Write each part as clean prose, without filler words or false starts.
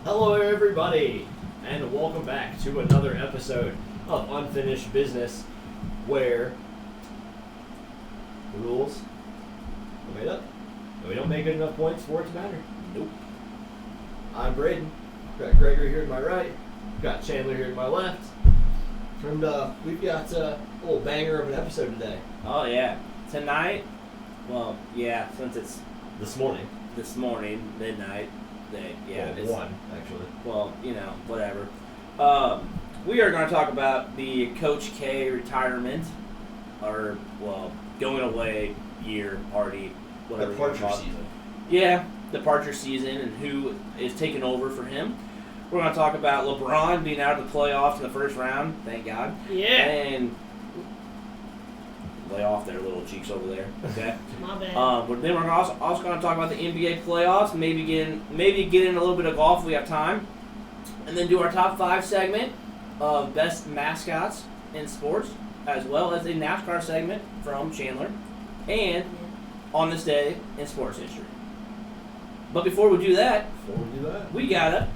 Hello everybody, and welcome back to another episode of Unfinished Business, where the rules are made up, and we don't make good enough points for it to matter. Nope. I'm Braden, got Gregory here to my right, got Chandler here to my left, and we've got a little banger of an episode today. Oh yeah, tonight, well yeah, since it's This morning. midnight, it's 1, actually. Well, whatever. We are going to talk about the Coach K retirement, or, going away year, party, whatever. Departure season. Yeah, departure season, and who is taking over for him. We're going to talk about LeBron being out of the playoffs in the first round, thank God. Yeah. And lay off their little cheeks over there, okay? My bad. But then we're also going to talk about the NBA playoffs, maybe get in a little bit of golf if we have time, and then do our top 5 segment of best mascots in sports, as well as a NASCAR segment from Chandler, and on this day in sports history. But before we do that, we gotta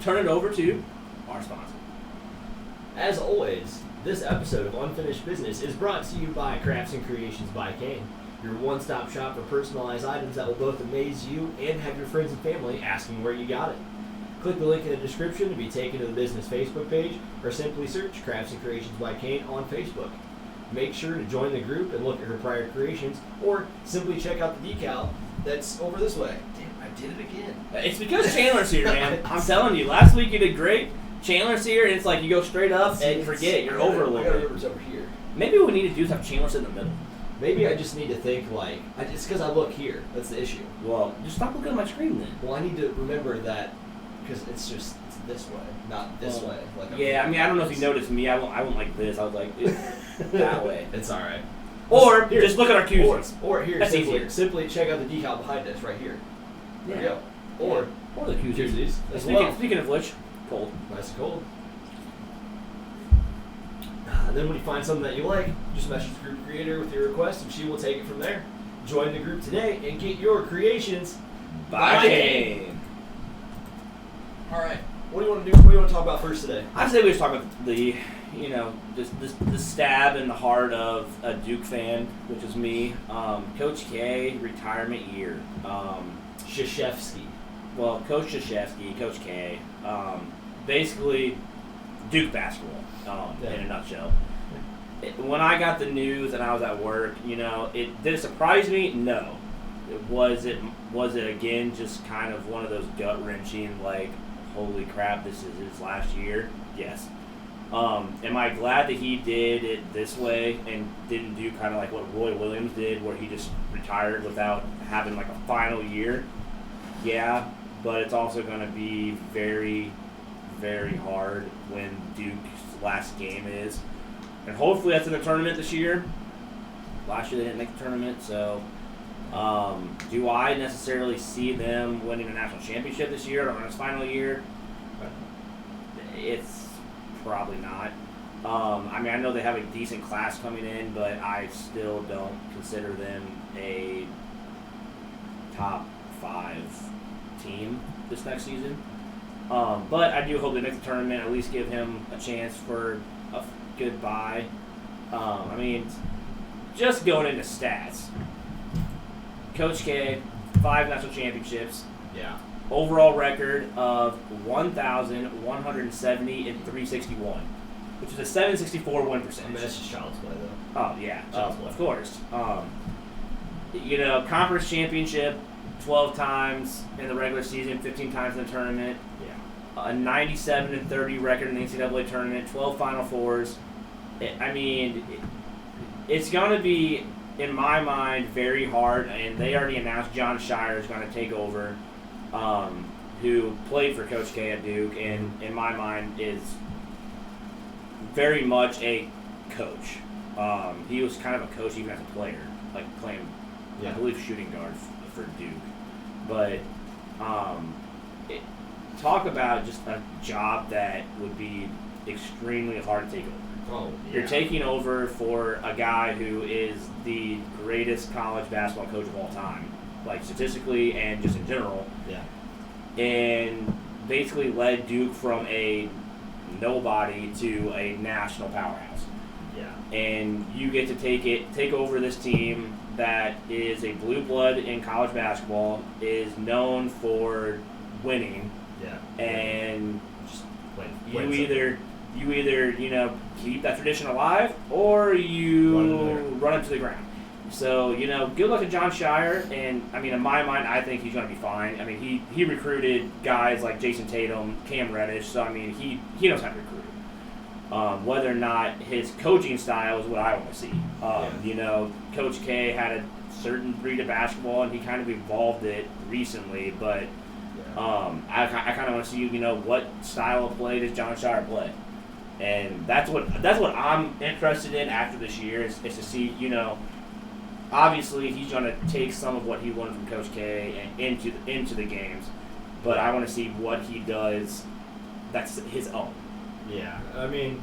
turn it over to our sponsor. As always, this episode of Unfinished Business is brought to you by Crafts and Creations by Kane, your one-stop shop for personalized items that will both amaze you and have your friends and family asking where you got it. Click the link in the description to be taken to the business Facebook page, or simply search Crafts and Creations by Kane on Facebook. Make sure to join the group and look at her prior creations, or simply check out the decal that's over this way. Damn, I did it again. It's because Chandler's here, man. I'm telling you, last week you did great. Chandler's here, and it's like you go straight up and forget. You're over a I little gotta bit. remember it's over here. Maybe what we need to do is have Chandler sit in the middle. Maybe I just need to think like, it's because I look here. That's the issue. Well, just stop looking at my screen then. Well, I need to remember that because it's this way, not this way. Like Yeah, I mean, I don't know if you noticed me. I went like this. I was like, that way. It's all right. Or Here. just look at our cues. Or here, That's easier. simply check out the decal behind us right here. There we Yeah. go. Or the cues. Here's these as Speaking, well. speaking of which, cold. Nice and cold. And then when you find something that you like, just message the group creator with your request, and she will take it from there. Join the group today and get your creations By Kane. All right. What do you want to do? What do you want to talk about first today? I say we just talk about the, just the stab in the heart of a Duke fan, which is me. Coach K retirement year. Krzyzewski. Well, Coach Krzyzewski, Coach K. Basically, Duke basketball. In a nutshell. When I got the news and I was at work, did it surprise me? No. Was it again just kind of one of those gut wrenching, like, holy crap, this is his last year? Yes. Am I glad that he did it this way and didn't do kind of like what Roy Williams did, where he just retired without having like a final year? Yeah, but it's also going to be very, very hard when Duke's last game is. And hopefully that's in the tournament this year. Last year they didn't make the tournament, so do I necessarily see them winning a national championship this year or on its final year? It's probably not. I know they have a decent class coming in, but I still don't consider them a top 5 team this next season. But I do hope they make the tournament, at least give him a chance for a good bye. Just going into stats. Coach K, 5 national championships. Yeah. Overall record of 1,170 and 361, which is a 764 win percentage. That's just child's play, though. Oh, yeah, Child's play. of course. Conference championship 12 times in the regular season, 15 times in the tournament. Yeah. A 97 and 30 record in the NCAA tournament, 12 Final Fours. It's going to be in my mind, very hard, and they already announced John Shire is going to take over, who played for Coach K at Duke, and in my mind is very much a coach. He was kind of a coach even as a player, like playing, I believe, shooting guard for Duke. But talk about just a job that would be extremely hard to take over. Oh, yeah. You're taking over for a guy who is the greatest college basketball coach of all time, like statistically and just in general. Yeah. And basically led Duke from a nobody to a national powerhouse. Yeah. And you get to take over this team that is a blue blood in college basketball, is known for winning. Yeah. And Just you either keep that tradition alive or you run it to the ground. So, good luck to John Shire, and I mean, in my mind, I think he's going to be fine. I mean, he recruited guys like Jason Tatum, Cam Reddish, so I mean, he knows how to recruit. Whether or not his coaching style is what I want to see. Coach K had a certain breed of basketball, and he kind of evolved it recently, but I kind of want to see, what style of play does John Shire play? And that's what I'm interested in after this year is to see, obviously he's going to take some of what he learned from Coach K and into the games, but I want to see what he does that's his own. Yeah, I mean,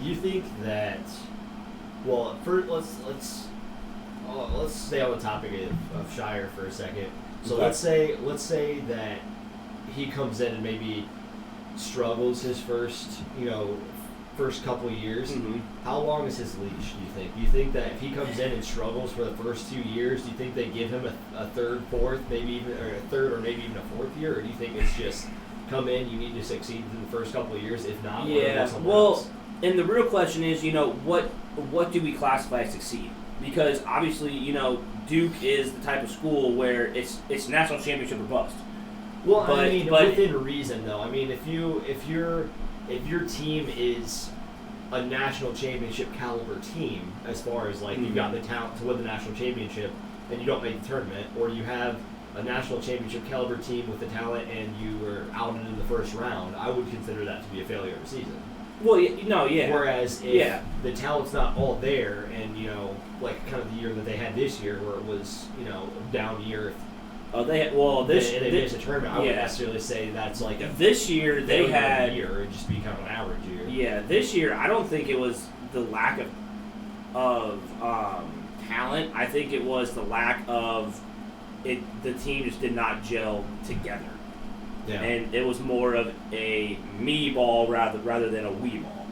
do you think that? Well, first let's stay on the topic of Shire for a second. So let's say that he comes in and maybe struggles his first couple of years. Mm-hmm. How long is his leash, do you think? Do you think that if he comes in and struggles for the first 2 years, do you think they give him a third, fourth, maybe even or a third or maybe even a fourth year? Or do you think it's just come in, you need to succeed in the first couple of years, if not, else? And the real question is, what do we classify as succeed? Because obviously, Duke is the type of school where it's national championship or bust. Well, but within reason, though. I mean, if your team is a national championship caliber team, as far as like you've got the talent to win the national championship, and you don't make the tournament, or you have a national championship caliber team with the talent and you were outed in the first round, I would consider that to be a failure of the season. Well, yeah. Whereas if the talent's not all there, and like kind of the year that they had this year, where it was a down year. They missed a tournament. I wouldn't necessarily say that's like this year they had a year. It'd just be kind of an average year. Yeah, this year I don't think it was the lack of talent. I think it was the lack of it. The team just did not gel together. Yeah. And it was more of a me ball rather than a we ball,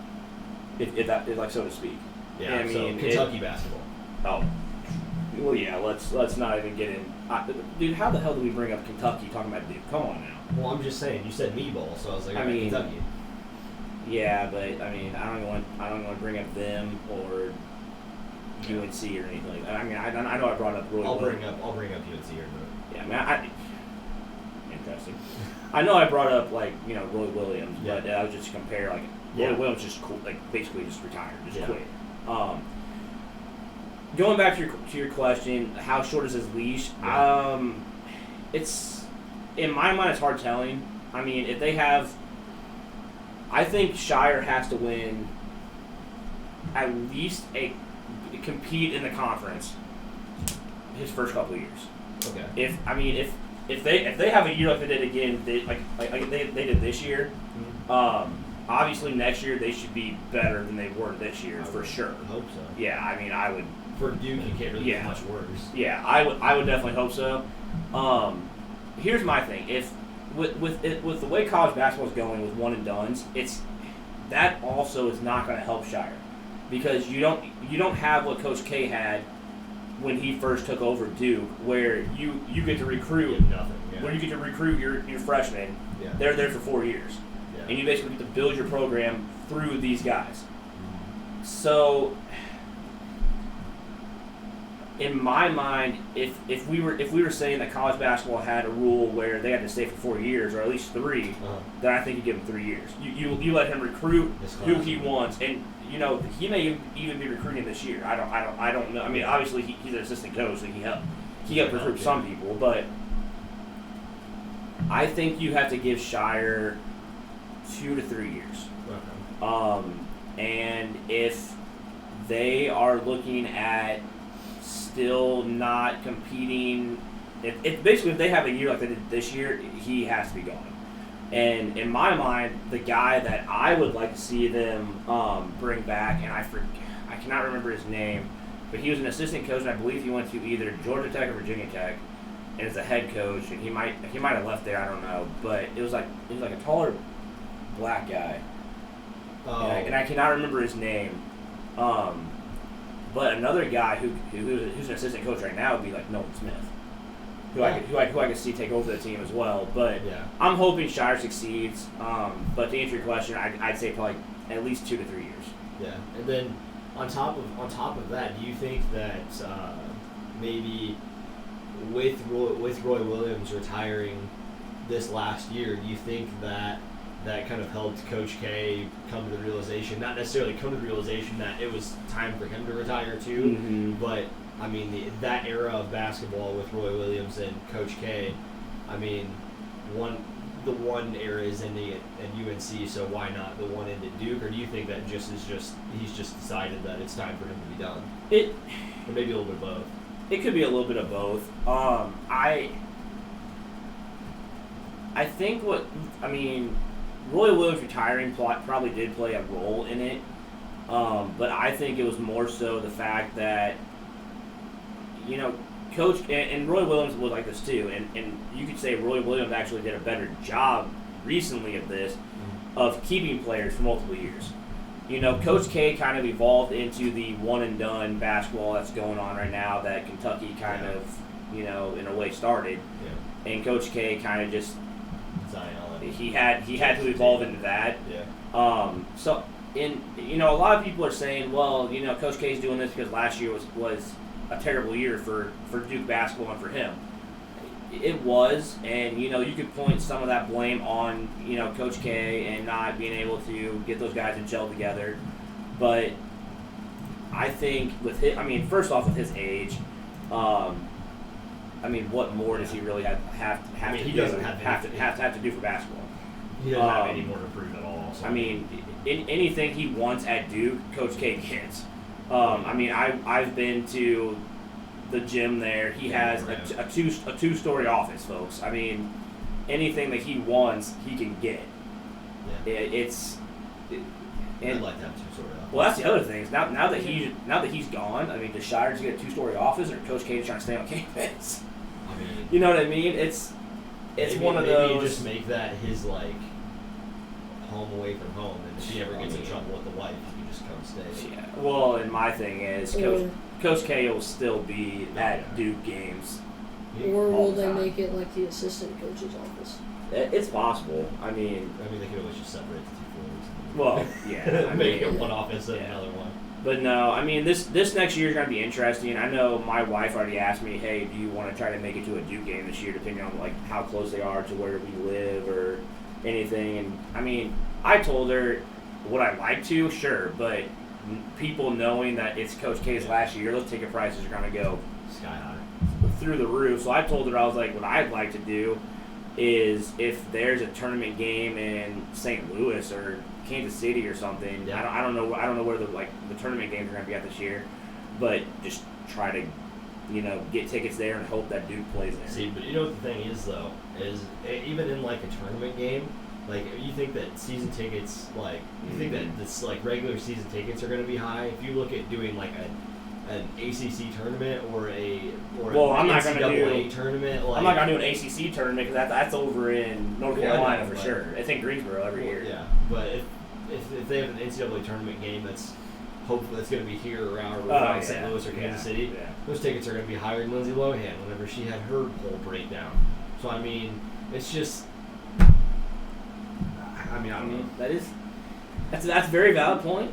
if that like so to speak. Yeah. I mean, Kentucky basketball. Oh. Well, yeah. Let's not even get in. Dude, how the hell do we bring up Kentucky talking about Duke? Come on now. Well, I'm just saying. You said me ball, so I was like, Kentucky. Yeah, but I mean, I don't want to bring up them or UNC or anything like that. I mean, I know I brought up Roy. I'll bring up UNC or yeah, I mean, interesting. I know I brought up Roy Williams, but I was just to compare Roy Williams just basically just retired, quit. Going back to your question, how short is his leash? Yeah. It's in my mind, it's hard telling. I mean, if they have, I think Shire has to win at least compete in the conference his first couple of years. Okay. If they have a year like they did again, they did this year. Mm-hmm. Obviously next year they should be better than they were this year for sure. I hope so. Yeah, I mean I would. For Duke, you can't really do much worse. Yeah, I would definitely hope so. Here's my thing: if with the way college basketball is going with one and dones, that also is not going to help Shire because you don't have what Coach K had when he first took over Duke, where you get to recruit nothing. Yeah. Where you get to recruit your freshmen. Yeah. They're there for 4 years, and you basically get to build your program through these guys. Mm-hmm. So. In my mind, if we were saying that college basketball had a rule where they had to stay for 4 years or at least 3, then I think you give him 3 years. You let him recruit who he wants, and he may even be recruiting this year. I don't know. I mean, obviously he's an assistant coach, so he helped recruit some people, but I think you have to give Shire 2 to 3 years. Okay. And if they are looking at still not competing, if basically if they have a year like they did this year, he has to be gone. And in my mind, the guy that I would like to see them bring back, and I cannot remember his name, but he was an assistant coach, and I believe he went to either Georgia Tech or Virginia Tech, and is a head coach, and he might have left there, I don't know, but it was like a taller black guy, and I cannot remember his name. But another guy who's an assistant coach right now would be like Nolan Smith, who I could see take over the team as well. But I'm hoping Shire succeeds. But to answer your question, I'd say probably at least 2 to 3 years. Yeah, and then on top of that, do you think that maybe with Roy Williams retiring this last year, do you think that kind of helped Coach K come to the realization, not necessarily come to the realization that it was time for him to retire too, but I mean that era of basketball with Roy Williams and Coach K, I mean the one era is ending at UNC, so why not the one end at Duke? Or do you think that he's just decided that it's time for him to be done? Or maybe a little bit of both. It could be a little bit of both. I think Roy Williams retiring probably did play a role in it, but I think it was more so the fact that, Coach, and Roy Williams was like this too, and you could say Roy Williams actually did a better job recently of this, of keeping players for multiple years. Coach K kind of evolved into the one-and-done basketball that's going on right now that Kentucky kind of, in a way started, and Coach K kind of just he had to evolve into that. So a lot of people are saying, well, Coach K's doing this because last year was a terrible year for Duke basketball and for him. It was, and you could point some of that blame on Coach K and not being able to get those guys in gel together. But I think first off, with his age, what more does he really have to do? Doesn't have to do for basketball. He doesn't have any more to prove at all. So. Anything he wants at Duke, Coach K gets. I've been to the gym there. He has a two-story office, folks. Anything that he wants, he can get. Yeah. I'd like to have a two-story office. Well, that's the other thing. Now that he's gone, does Shire just get a two-story office, or Coach K just trying to stay on campus? You know what I mean? It's one of those. Maybe you just make that his home away from home, and if he ever gets in trouble with the wife, he can just come stay. Yeah. Well, and my thing is, Coach K will still be at Duke games. Or will they make it like the assistant coach's office? It's possible. They could always just separate the two floors. Well, yeah. Make it one office and another one. But no, this next year is going to be interesting. I know my wife already asked me, hey, do you want to try to make it to a Duke game this year, depending on how close they are to where we live or anything. And I told her, would I like to? Sure, but people knowing that it's Coach K's last year, those ticket prices are going to go sky high through the roof. So I told her, I was like, what I'd like to do is if there's a tournament game in St. Louis or Kansas City or something. Yeah. I don't know where the tournament games are going to be at this year, but just try to get tickets there and hope that Duke plays there. See, but what the thing is though is even in a tournament game, you think that season tickets you think that this regular season tickets are going to be high. If you look at doing an ACC tournament or an NCAA tournament. I'm not going to do an ACC tournament because that's over in North Carolina for sure. It's in Greensboro every year. Yeah, but if they have an NCAA tournament game that's hopefully that's going to be here around St. Louis or Kansas City, those tickets are going to be higher than Lindsay Lohan whenever she had her whole breakdown. So it's just. I don't know. That's a very valid point.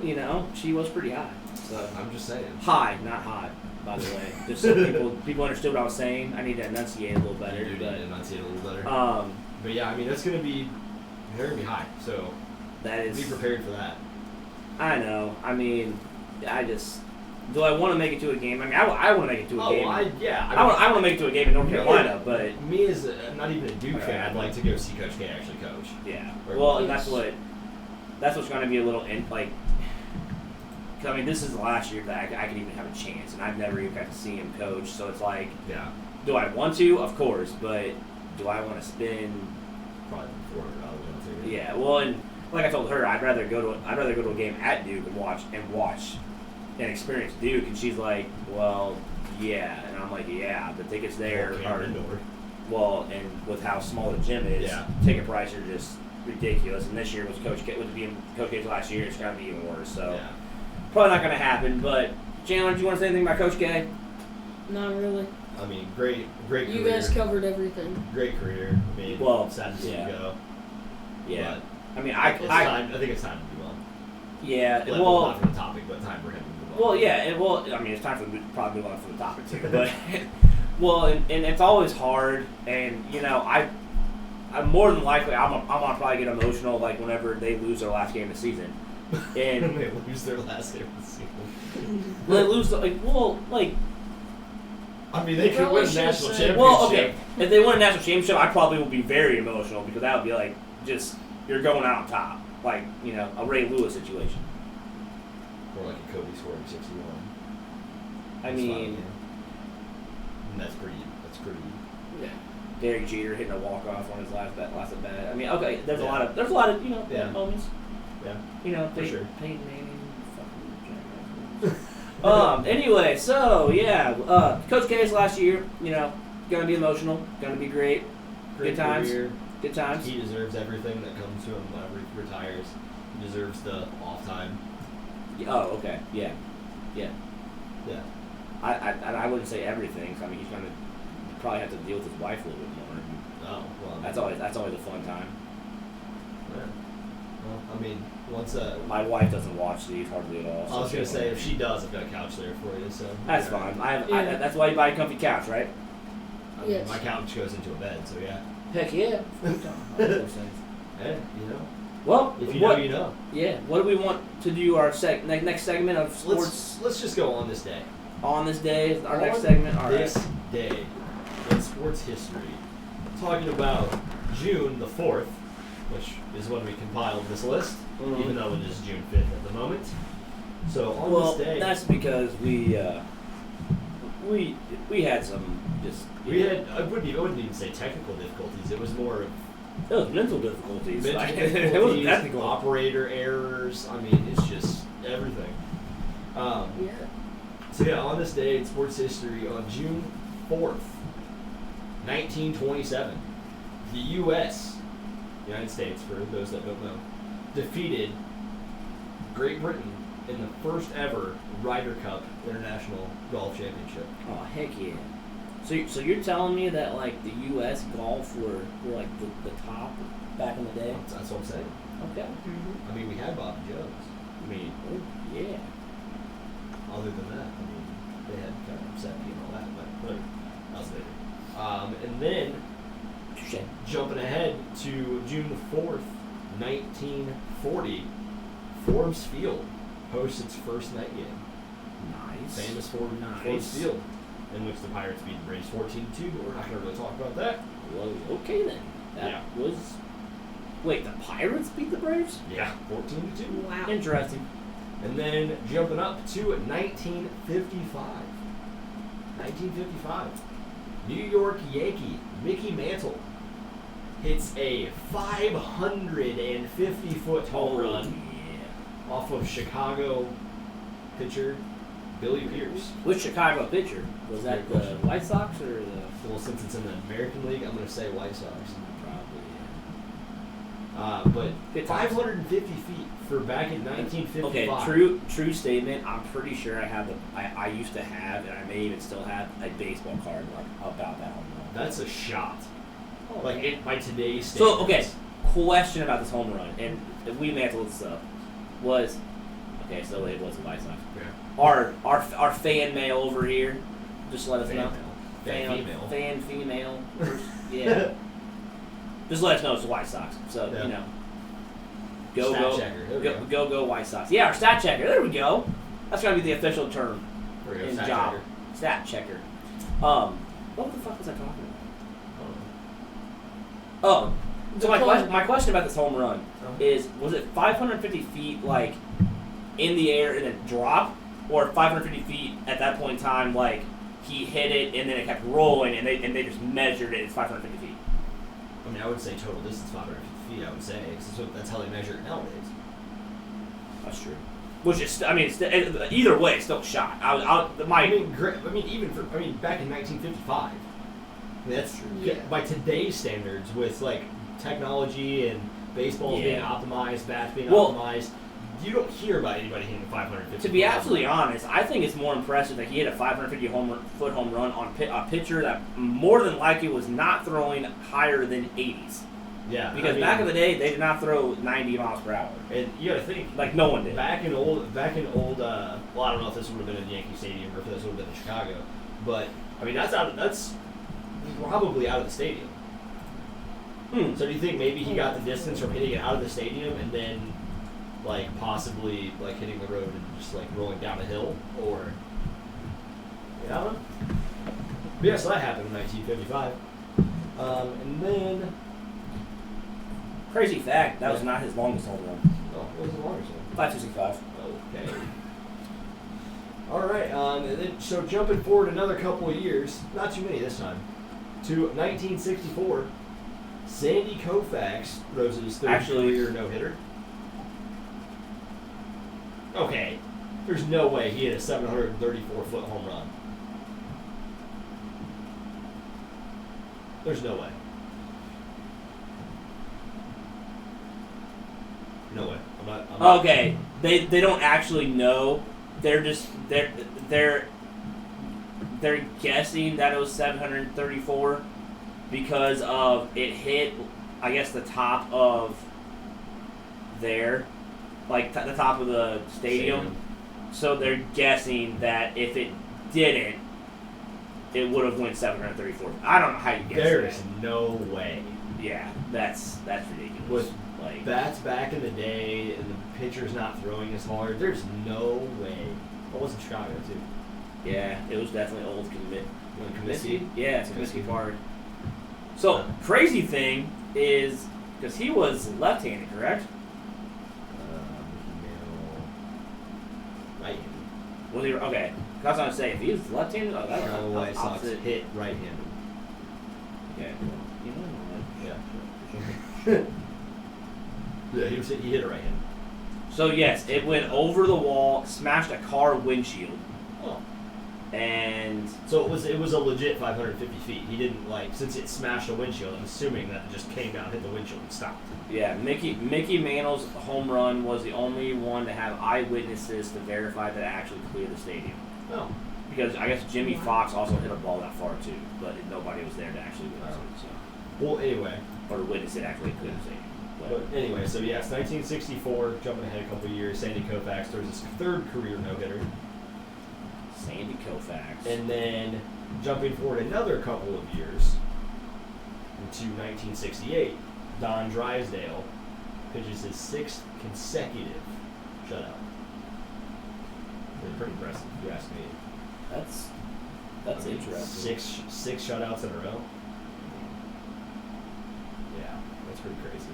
She was pretty high. So I'm just saying. High, not hot, by the way. Just so people understood what I was saying. I need to enunciate a little better. You do need to enunciate a little better. But yeah, that's going to be, they're going to be high. So that is, be prepared for that. I know. I mean, I just. Do I want to make it to a game? I mean, I want to make it to a game. I want to make it to a game in North Carolina, but me as not even a Duke fan, I'd like to go see Coach K actually coach. Yeah. Well, and that's what's going to be a little like. Cause I mean, this is the last year that I could even have a chance, and I've never even got to see him coach. So it's like, yeah. Do I want to? Of course, but do I want to spend? Probably $400. Yeah. Well, and like I told her, I'd rather go to a game at Duke and watch and experience Duke, and she's like, well, yeah, and I'm like, yeah, the tickets there are well, and with how small the gym is, ticket prices are just ridiculous. And this year was Coach K's last year, it's got to be even worse. So probably not going to happen. But Chandler, do you want to say anything about Coach K? Not really. I mean, great career. You guys covered everything. Great career. I mean, sad to see you go. Yeah. But I mean, I think it's time to move on. Yeah. Well, not from the topic, but time for him to move on. Well, yeah, and I mean, it's time for me to probably move on from the topic too. But well, and it's always hard, and you know, I'm more than likely I'm gonna probably get emotional like whenever they lose their last game of the season. And they lose their last game of the season. They lose I mean, they could win a national championship. Well, okay, if they win a national championship, I probably will be very emotional because that would be like just you're going out on top, like you know a Ray Lewis situation. Or like a Kobe scoring 61. I mean, and that's pretty. Yeah. Derek Jeter hitting a walk off on his last at bat. I mean, okay, there's a lot of you know moments. Yeah. You know, for sure. Peyton Manning, anyway, so yeah, Coach K's last year, you know, gonna be emotional, gonna be great. Good times. Career. Good times. He deserves everything that comes to him whenever he retires. He deserves the off time. Oh, okay. Yeah. I wouldn't say everything. I mean, he's gonna probably have to deal with his wife a little bit more. Oh, well. That's always a fun time. Yeah. Well, I mean, once my wife doesn't watch these hardly at all. So I was gonna say if she does, I've got a couch there for you. So that's fine. That's why you buy a comfy couch, right? I mean, my couch goes into a bed, so yeah. Heck yeah. Yeah, you know. Well, if you know, you know. Yeah. What do we want to do our next segment of sports? Let's just go on this day. On this day is our next segment. All this day in sports history, talking about June the 4th, which is when we compiled this list, even though it is June 5th at the moment. So on this day, that's because we had some just I wouldn't even say technical difficulties. It was more of it was mental difficulties. It wasn't technical. Operator errors. I mean, it's just everything. So yeah, on this day in sports history, on June 4th, 1927, the U.S., United States, for those that don't know, defeated Great Britain in the first ever Ryder Cup International Golf Championship. Oh, heck yeah. So you're telling me that like the U.S. golf were like the top back in the day? That's what I'm saying. Okay. Mm-hmm. I mean, we had Bobby Jones. I mean, yeah. Other than that, I mean, they had kind of upset me and all that, but whatever. That was later. And then, jumping ahead to June the 4th, 1940, Forbes Field hosts its first night game. Nice. Famous Forbes Field, in which the Pirates beat the Braves 14-2, but we're not going to really talk about that. Well, okay then. That was... Wait, the Pirates beat the Braves? Yeah, 14-2. Wow. Interesting. And then jumping up to 1955. 1955. New York Yankee Mickey Mantle hits a 550-foot home run off of Chicago pitcher Billy Pierce. Which Chicago pitcher? Was that the White Sox or the... Well, since it's in the American League, I'm going to say White Sox. Probably, but 550 feet for back in 1955. Okay, true statement. I'm pretty sure I used to have, and I may even still have, a baseball card about that home run. That's a shot. By today's standards. So, okay, question about this home run, and we may have to look this up, was, okay, so it was the White Sox. Yeah. Our fan mail over here, just let us know. Fan female. Yeah. Just let us know it's the White Sox. So, you know. Stat checker. There we go. Go White Sox. Yeah, our stat checker. There we go. That's gonna be the official term There we go. in Stat job. checker. Stat checker. What the fuck was I talking about? Oh, so my question about this home run is: was it 550 feet like in the air and then drop, or 550 feet at that point in time like he hit it and then it kept rolling and they just measured it as 550 feet? I mean, I would say total distance 550 feet. I would say because that's how they measure it nowadays. That's true. Which is, I mean, either way, it's still a shot. I mean, even back in 1955. That's true. Yeah. By today's standards, with like technology and baseballs being optimized, bats being optimized, you don't hear about anybody hitting 550. To be absolutely honest, I think it's more impressive that he hit a 550-foot home run on a pitcher that more than likely was not throwing higher than 80s. Yeah, because back in the day, they did not throw 90 miles per hour. And you got to think, like no one did. Back in old. Well, I don't know if this would have been in Yankee Stadium or if this would have been in Chicago, but I mean that's probably out of the stadium. So do you think maybe he got the distance from hitting it out of the stadium and then, like, possibly like hitting the road and just like rolling down a hill, or I don't know. But yeah, so that happened in 1955, and then. Crazy fact, that was not his longest home run. Oh, what was the longest one? 565. Okay. All right. And then, so jumping forward another couple of years, not too many this time, to 1964, Sandy Koufax throws his third career no-hitter. Okay. There's no way he hit a 734-foot home run. There's no way. No way. I'm not. Okay, they don't actually know. They're just they're guessing that it was 734 because of it hit, I guess, the top of there, like the top of the stadium. So they're guessing that if it didn't, it would have went 734. I don't know how you guess There that. is no way. Yeah, that's ridiculous. With like bats back in the day and the pitcher's not throwing as hard, there's no way. It was in Chicago too. yeah, it was definitely old Comiskey? Yeah, it's Comiskey Park. So crazy thing is because he was left-handed, correct? Right-handed. Was he okay? I was gonna say if he was left-handed, that Chicago was White Sox opposite. hit right-handed. Okay, well, you know what? Yeah. Yeah, he hit it right-handed. So yes, it went over the wall, smashed a car windshield, Oh. and So it was a legit 550 feet. He didn't since it smashed a windshield. I'm assuming that it just came down, hit the windshield, and stopped. yeah, Mickey Mantle's home run was the only one to have eyewitnesses to verify that it actually cleared the stadium. Oh. Because I guess Jimmy Fox also hit a ball that far too, but nobody was there to actually witness it. So. Well, anyway. Or to witness it actually clear the stadium. But anyway, so yes, 1964, jumping ahead a couple of years, Sandy Koufax throws his third career no-hitter. Sandy Koufax. And then jumping forward another couple of years into 1968, Don Drysdale pitches his sixth consecutive shutout. Pretty impressive, if you ask me. That's interesting. Six shutouts in a row. Yeah, that's pretty crazy.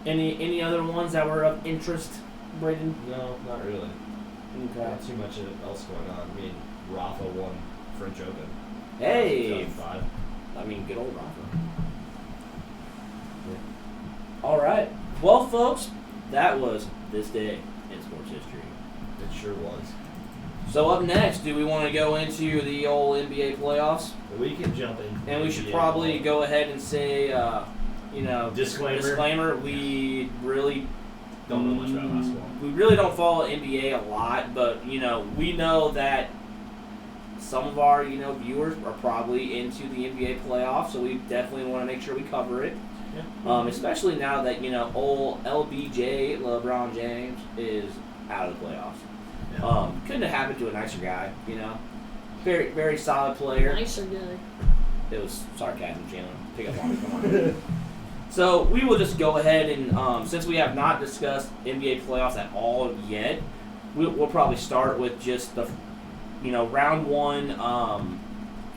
Any other ones that were of interest, Braden? No, not really. Okay. Not too much else going on. I mean, Rafa won French Open. Hey! 2005. I mean, good old Rafa. Yeah. All right. Well, folks, that was this day in sports history. It sure was. So up next, do we want to go into the old NBA playoffs? We can jump in. And we should probably go ahead and say, disclaimer. We really don't know much about basketball. We really don't follow NBA a lot, but we know that some of our viewers are probably into the NBA playoffs, so we definitely want to make sure we cover it. Yeah. Especially now that old LBJ, LeBron James, is out of the playoffs. Yeah. Couldn't have happened to a nicer guy. Very very solid player. Nicer guy. It was sarcasm, Jalen. Pick up on it. Come on. So we will just go ahead and since we have not discussed NBA playoffs at all yet, we'll probably start with just the round one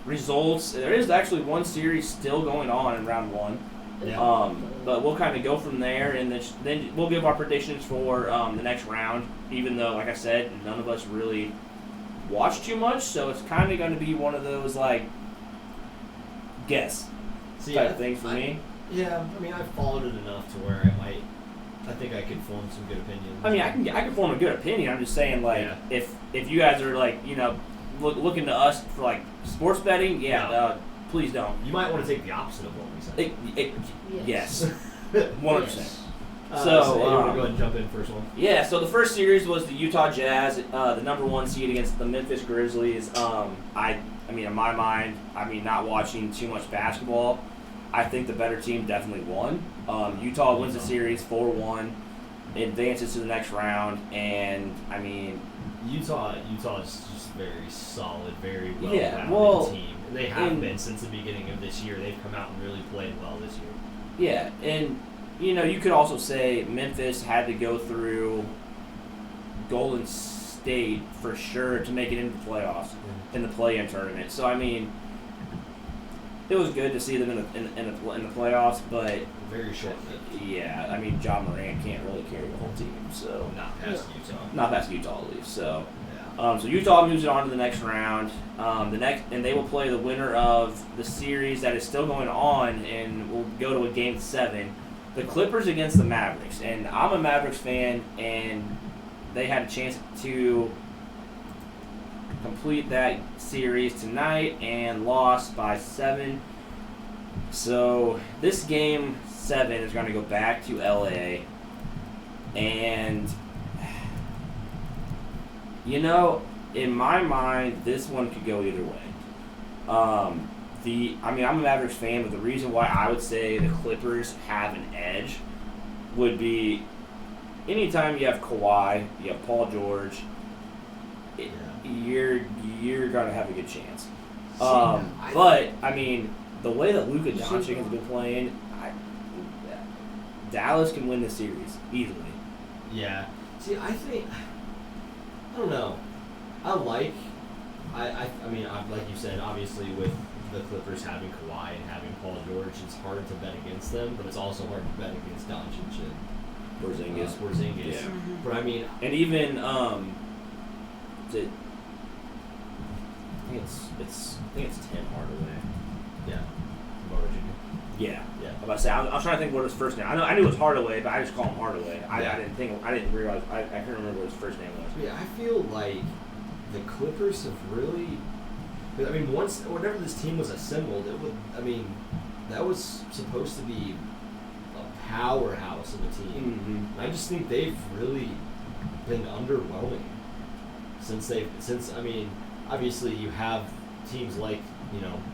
results. There is actually one series still going on in round one. Yeah. But we'll kind of go from there, and then we'll give our predictions for the next round. Even though, like I said, none of us really watch too much, so it's kind of going to be one of those guess type things for me. Yeah, I mean, I've followed it enough to where I think I could form some good opinions. I mean, I can form a good opinion. I'm just saying, if you guys are looking to us for sports betting, please don't. You might want to take the opposite of what we said. Yes, 100%. Yes. So you want to go ahead and jump in first one? Yeah, so the first series was the Utah Jazz, the number one seed against the Memphis Grizzlies. I mean, in my mind, not watching too much basketball, I think the better team definitely won. Utah wins the series 4-1, advances to the next round, and I mean, Utah is just very solid, very well team. And they have been since the beginning of this year. They've come out and really played well this year. Yeah, and you could also say Memphis had to go through Golden State for sure to make it into the playoffs in the play-in tournament. So I mean, it was good to see them in the playoffs, but very short. Yeah, I mean, John Morant can't really carry the whole team, so not past Utah. Not past Utah, at least. So, so Utah moves it on to the next round. And they will play the winner of the series that is still going on, and we'll go to a game 7. The Clippers against the Mavericks, and I'm a Mavericks fan, and they had a chance to complete that series tonight and lost by 7. So this game 7 is going to go back to LA, and in my mind, this one could go either way. I'm a Mavericks fan, but the reason why I would say the Clippers have an edge would be anytime you have Kawhi, you have Paul George, you're gonna have a good chance. But I mean, the way that Luka Doncic has been playing, Dallas can win the series easily. Yeah. See, I don't know. like you said, obviously with the Clippers having Kawhi and having Paul George, it's hard to bet against them, but it's also hard to bet against Doncic and Porzingis. Yeah. Mm-hmm. But I mean, and even I think it's Tim Hardaway. Yeah. Virginia. Yeah. Yeah. I was trying to think what his first name. I knew it was Hardaway, but I just call him Hardaway. I Yeah. didn't realize. I couldn't remember what his first name was. Yeah, I feel like the Clippers have really. I mean, whenever this team was assembled, that was supposed to be a powerhouse of a team. Mm-hmm. I just think they've really been underwhelming since obviously you have teams like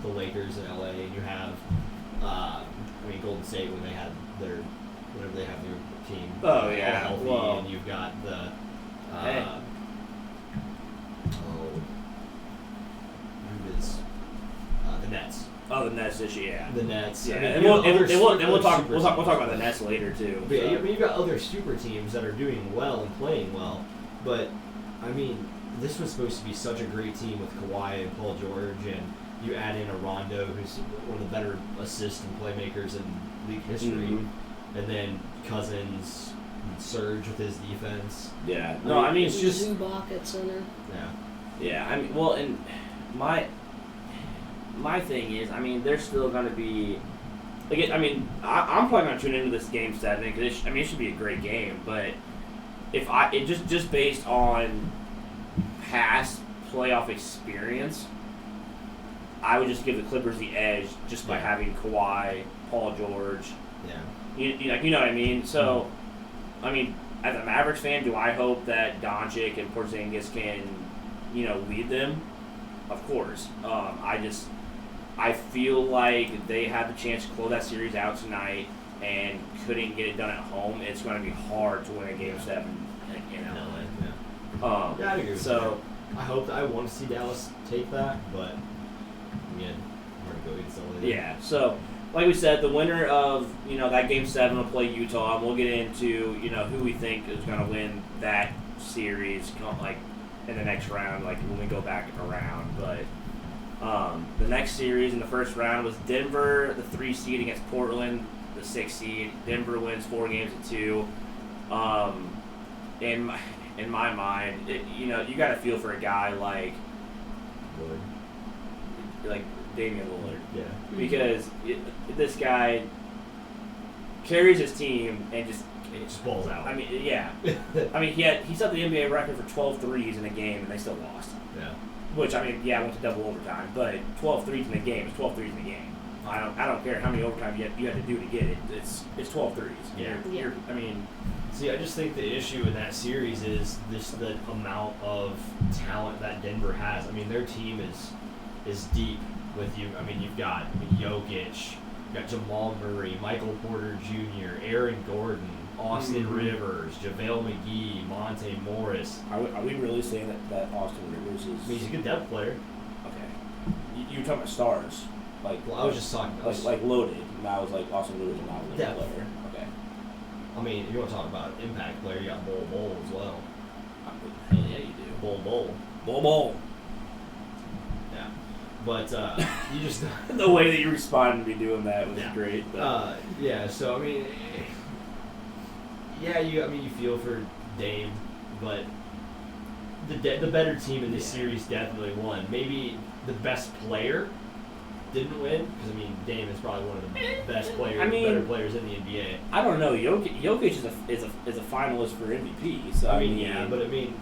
the Lakers in LA, and you have Golden State when they had whenever they have their team all healthy, and you've got the the Nets. Oh, the Nets this year. The Nets. Yeah, and we'll talk about the Nets later too. But yeah, you've got other super teams that are doing well and playing well, but this was supposed to be such a great team with Kawhi and Paul George, and you add in a Rondo, who's one of the better assist and playmakers in league history, and then Cousins, and Serge with his defense. Yeah. No, it's just Zubac at center. Yeah. Yeah, and my thing is, there's still going to be. Again, I'm probably going to tune into this game 7 because it should be a great game. But if just based on past playoff experience, I would just give the Clippers the edge just by having Kawhi, Paul George. Yeah. You know what I mean? So, as a Mavericks fan, do I hope that Doncic and Porzingis can, lead them? Of course. I feel like they had the chance to close that series out tonight and couldn't get it done at home. It's going to be hard to win a Game 7 in LA. Yeah, I agree with so, that. I want to see Dallas take that, but again, hard to go against LA. Yeah, so like we said, the winner of that Game 7 will play Utah, and we'll get into who we think is going to win that series, like in the next round, like when we go back around. But the next series in the first round was Denver, the 3 seed against Portland, the 6 seed. Denver wins 4 games to 2. In my mind, you got to feel for a guy like Damian Lillard. Yeah. Because this guy carries his team and just balls out. I mean, yeah. I mean, he set the NBA record for 12 threes in a game, and they still lost. Yeah. Which, I mean, yeah, went to double overtime, but 12 threes in a game is 12 threes in a game. I don't care how many overtime you have to do to get it. It's 12 threes. Yeah. I mean, see, I just think the issue in that series is the amount of talent that Denver has. I mean, their team is deep with you. I mean, you've got Jokic, you've got Jamal Murray, Michael Porter Jr., Aaron Gordon, Austin Rivers, JaVale McGee, Monte Morris. Are we really saying that Austin Rivers is? I mean, he's a good depth player. Okay. You were talking about stars. Well, I was just talking about like loaded, and I was like Austin Rivers is not a loaded depth player. Okay. I mean, if you want to talk about impact player, you got Bol as well. Hell yeah, you do. Bol. Yeah. But you just the way that you responded to me doing that was great. But. Yeah. So I mean, you feel for Dame, but the better team in this series definitely won. Maybe the best player didn't win because I mean Dame is probably one of the best players, better players in the NBA. I don't know. Jokic is a finalist for MVP. So I mean,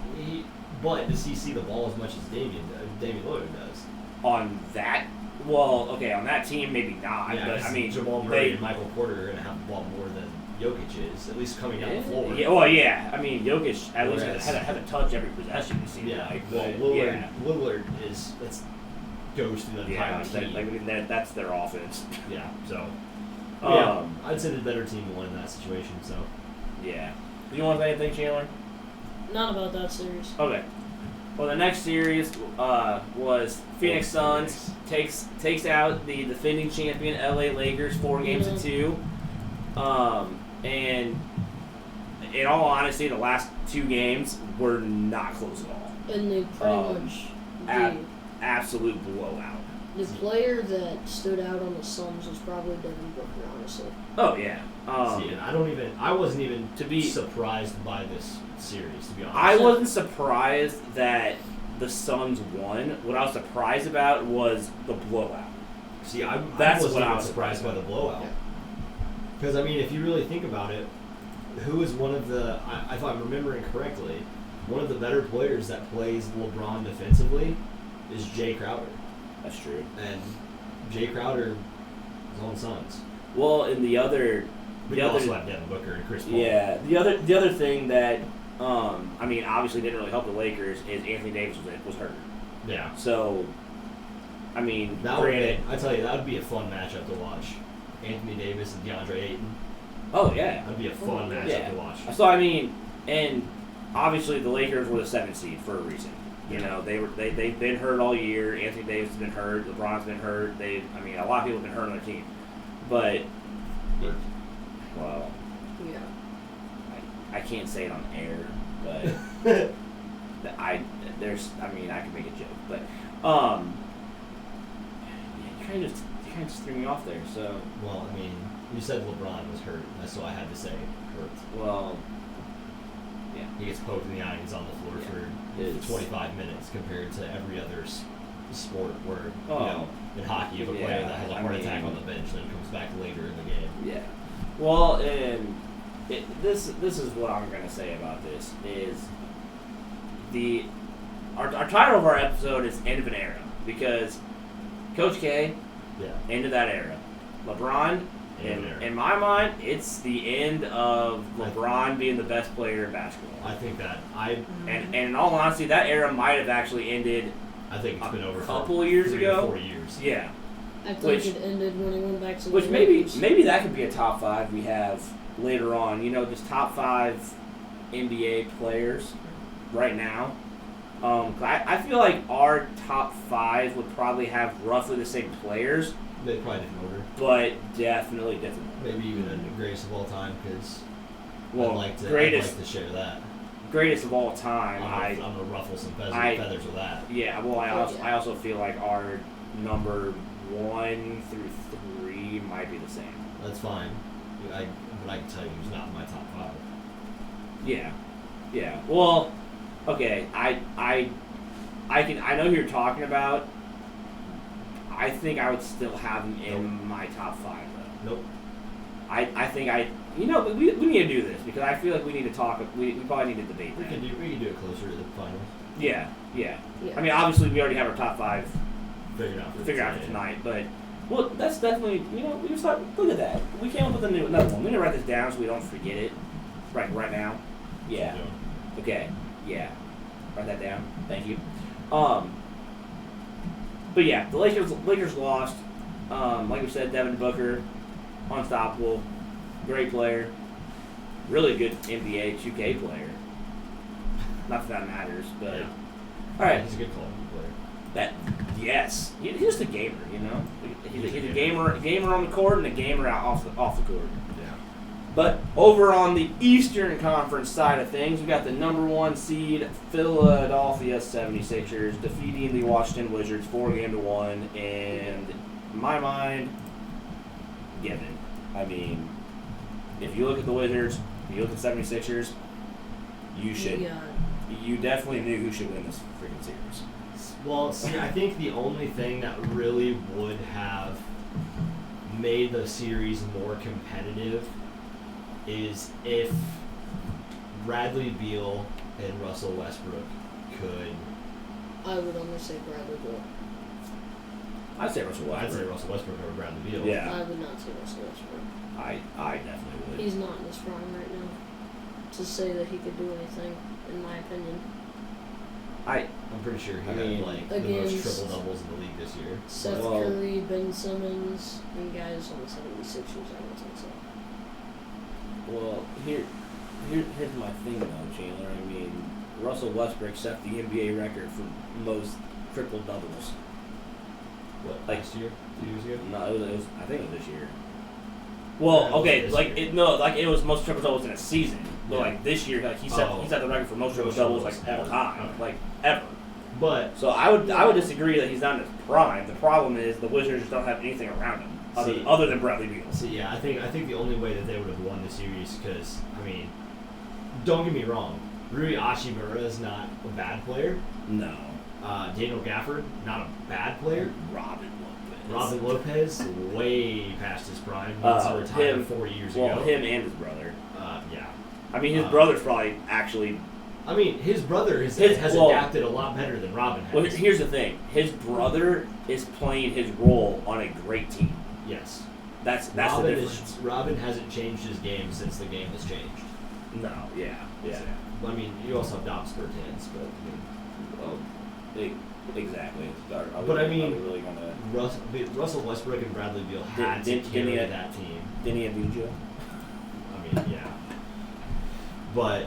but does he see the ball as much as Damian Lillard does? On that, on that team maybe not. Yeah, but I mean, Jamal Murray and Michael Porter are gonna have the ball more than Jokic is, at least coming down the floor. Yeah, well, yeah. I mean, Jokic at least had a touch every possession. It seems like. Well, Lillard goes through the entire team. That's their offense. Yeah. So. I'd say the better team won in that situation. So. Yeah. Do you want to say anything, Chandler? Not about that series. Okay. Well, the next series was Phoenix Suns takes out the defending champion LA Lakers 4 games to 2. And in all honesty, the last 2 games were not close at all. And they pretty much absolute blowout. The player that stood out on the Suns was probably Devin Booker, honestly. Oh yeah. I wasn't even surprised by this series, to be honest. I wasn't surprised that the Suns won. What I was surprised about was the blowout. See, I was surprised by the blowout. Because I mean, if you really think about it, who is one of the? If I'm remembering correctly, one of the better players that plays LeBron defensively is Jay Crowder. That's true. And Jay Crowder is on Suns. Well, and the other also have Devin Booker and Chris Paul. Yeah, the other thing that I mean, obviously didn't really help the Lakers is Anthony Davis was hurt. Yeah. So, I mean, I tell you, that would be a fun matchup to watch. Anthony Davis and DeAndre Ayton. Oh yeah. That'd be a fun matchup to watch. So I mean, and obviously the Lakers were the 7th seed for a reason. You know, they've been hurt all year. Anthony Davis has been hurt. LeBron's been hurt. A lot of people have been hurt on their team. But, well, yeah, I can't say it on air, but I can make a joke, but you kind of just threw me off there. So, well, I mean, you said LeBron was hurt, so I had to say hurt. Well, yeah, he gets poked in the eye and he's on the floor for 25 minutes compared to every other sport where, in hockey you have a player that has a heart attack on the bench and then comes back later in the game. Yeah. Well, and this is what I'm going to say about this is our title of our episode is End of an Era because Coach K, end of that era. LeBron, in my mind, it's the end of LeBron being the best player in basketball. I think that and in all honesty, that era might have actually ended. I think it's been over a couple years ago. 4 years. Yeah. I think it ended when he went back to the Which maybe that could be a top 5 we have later on. You know, just top 5 NBA players right now. I feel like our top 5 would probably have roughly the same players, Maybe probably different order. but definitely different. Maybe even a greatest of all time, because Well, I'd like to share that. greatest of all time. I'm gonna ruffle some feathers with that. Yeah, well, Yeah. I also feel like our number 1 through 3 might be the same. That's fine. But I can tell you he's not in my top 5. Yeah. Well, okay. I know who you're talking about. I think I would still have him in my top 5 though. Nope. I think we need to do this because I feel like we need to talk. We probably need to debate We that. can do it closer to the finals. Yeah. Yeah. I mean, obviously we already have our top 5 Figure out for tonight, but well, that's definitely we can start. Look at that. We came up with another one. We need to write this down so we don't forget it. Right now. Yeah. Okay. Yeah. Write that down. Thank you. But yeah, the Lakers lost. Like we said, Devin Booker, unstoppable, great player, really good NBA 2K player. Not that matters, but Yeah. all right. He's a good player. Yes, he's just a gamer, He's a gamer on the court and a gamer out off the court. Yeah. But over on the Eastern Conference side of things, we got the number 1 seed Philadelphia 76ers defeating the Washington Wizards 4-1, and in my mind, given. I mean, if you look at the Wizards, if you look at the 76ers, you definitely knew who should win this freaking series. Well, see, I think the only thing that really would have made the series more competitive is if Bradley Beal and Russell Westbrook could. I would only say Bradley Beal. I'd say Russell Westbrook. I'd say Russell Westbrook over Bradley Beal. Yeah. I would not say Russell Westbrook. I definitely would. He's not in his prime right now to say that he could do anything, in my opinion. I'm pretty sure he had the most triple doubles in the league this year. Seth Curry, Ben Simmons, and guys on the 76ers, I would think so. Well, here's my thing though, Chandler. I mean, Russell Westbrook set the NBA record for most triple doubles. What, Like last year? 2 years ago? No, it was I think it was this year. Well, Yeah, okay, this like year. it was most triple doubles in a season. But Yeah. like this year, like he set the record for most triple doubles like all time, Okay. like ever. But So I would disagree that he's not in his prime. The problem is the Wizards just don't have anything around him other than Bradley Beal. see, yeah, I think the only way that they would have won the series, because I mean, don't get me wrong, Rui Hachimura is not a bad player. No. Daniel Gafford, not a bad player. Robin Lopez, way past his prime. He retired 4 years ago. Well, him and his brother. Yeah. I mean, his brother's probably actually. I mean, his brother has well, adapted a lot better than Robin has. Well, here's the thing: his brother is playing his role on a great team. Yes. That's the difference. Robin hasn't changed his game since the game has changed. No. Yeah. So, I mean, you also have Dobbs Bertans, but I mean, Exactly. But I mean, are we really gonna Russell Westbrook and Bradley Beal had to carry that team. Denny Avdija? I mean, yeah. But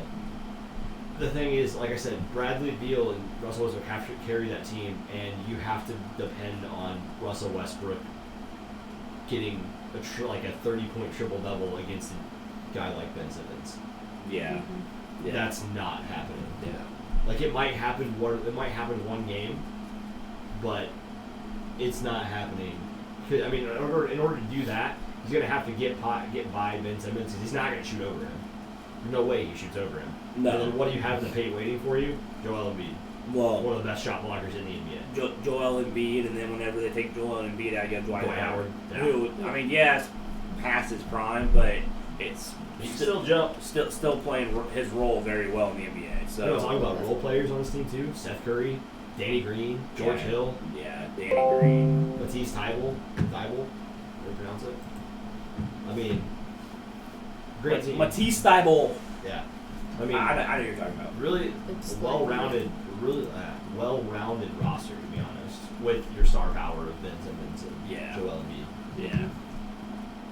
the thing is, like I said, Bradley Beal and Russell Westbrook have to carry that team, and you have to depend on Russell Westbrook getting a 30-point triple-double against a guy like Ben Simmons. Yeah. Mm-hmm. Yeah. That's not happening. Yeah. Like it might happen one game, but it's not happening. I mean, in order to do that, he's gonna have to get by Ben Simmons because he's not gonna shoot over him. No way he shoots over him. No. And then what do you have in the paint waiting for you? Joel Embiid. Well, One of the best shot blockers in the NBA. Joel Embiid, and then whenever they take Joel Embiid out, you got Dwight Howard. Yeah. Who, I mean, yes, past his prime, but he's still playing his role very well in the NBA. So You know, talking about role players on this team too: Seth Curry, Danny Green, George Hill, Yeah, Danny Green. Matisse Thybulle. How do you pronounce it? I mean, great team. Matisse Thybulle. Yeah. I mean, I know what you're talking about. really It's well-rounded roster, to be honest, with your star power of Ben Simmons and Yeah. Joel Embiid. Yeah.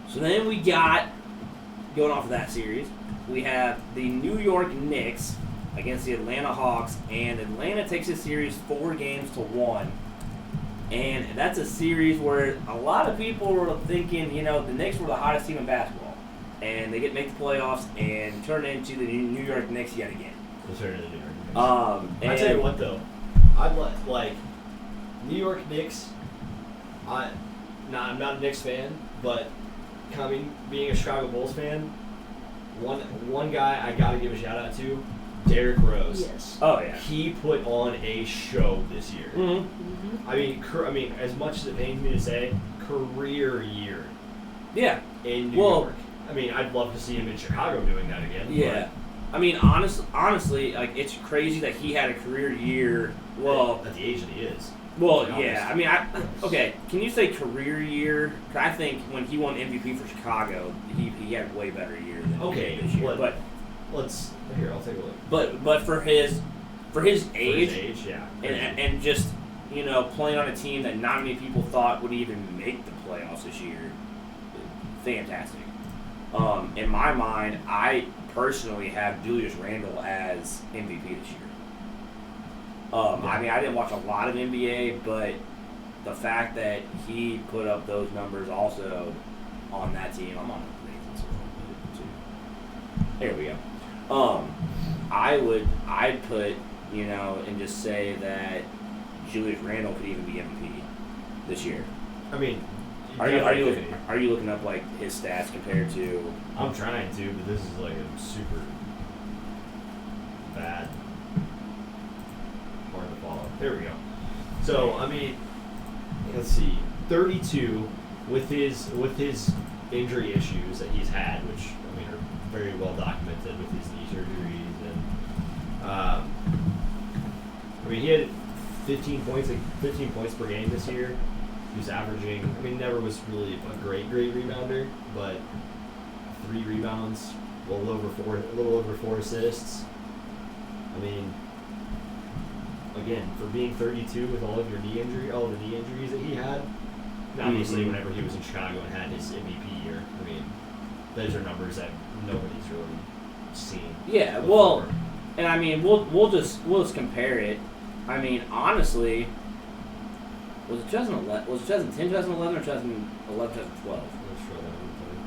So then we got, going off of that series, we have the New York Knicks against the Atlanta Hawks, and Atlanta takes this series 4-1. And that's a series where a lot of people were thinking, the Knicks were the hottest team in basketball. And they make the playoffs and turn into the New York Knicks yet again. We'll turn into the New York Knicks. I tell you what, though. I'd like New York Knicks. I'm not a Knicks fan, but being a Chicago Bulls fan, one guy I gotta give a shout out to, Derrick Rose. Yes. Oh yeah. He put on a show this year. Mm-hmm. I mean, as much as it pains me to say, career year. Yeah. In New York. I mean, I'd love to see him in Chicago doing that again. Yeah. I mean, honestly, like it's crazy that he had a career year. Well, at the age that he is. Well, yeah. I mean, okay. Can you say career year? 'Cause I think when he won MVP for Chicago, he had a way better year than he did this year. But I'll take a look. But for his age, yeah. And just playing on a team that not many people thought would even make the playoffs this year, fantastic. In my mind, I personally have Julius Randle as MVP this year. I mean, I didn't watch a lot of NBA, but the fact that he put up those numbers also on that team, I'm on the Ravens a little bit too. There we go. I'd put, and just say that Julius Randle could even be MVP this year. I mean, are you looking up like his stats compared to? I'm trying to, but this is like a super bad, hard to follow. There we go. So I mean, let's see, 32 with his injury issues that he's had, which I mean are very well documented with his knee surgeries, and I mean he had 15 points per game this year. He was averaging, I mean, never was really a great rebounder, but 3 rebounds, a little over 4 assists. I mean, again, for being 32 with all the knee injuries that he had, and obviously whenever he was in Chicago and had his MVP year, I mean, those are numbers that nobody's really seen. Yeah, before. well, and I mean, we'll just compare it. I mean, honestly. Was it 2010, 2011, or 2011, 2012? I'm sure that would tell you.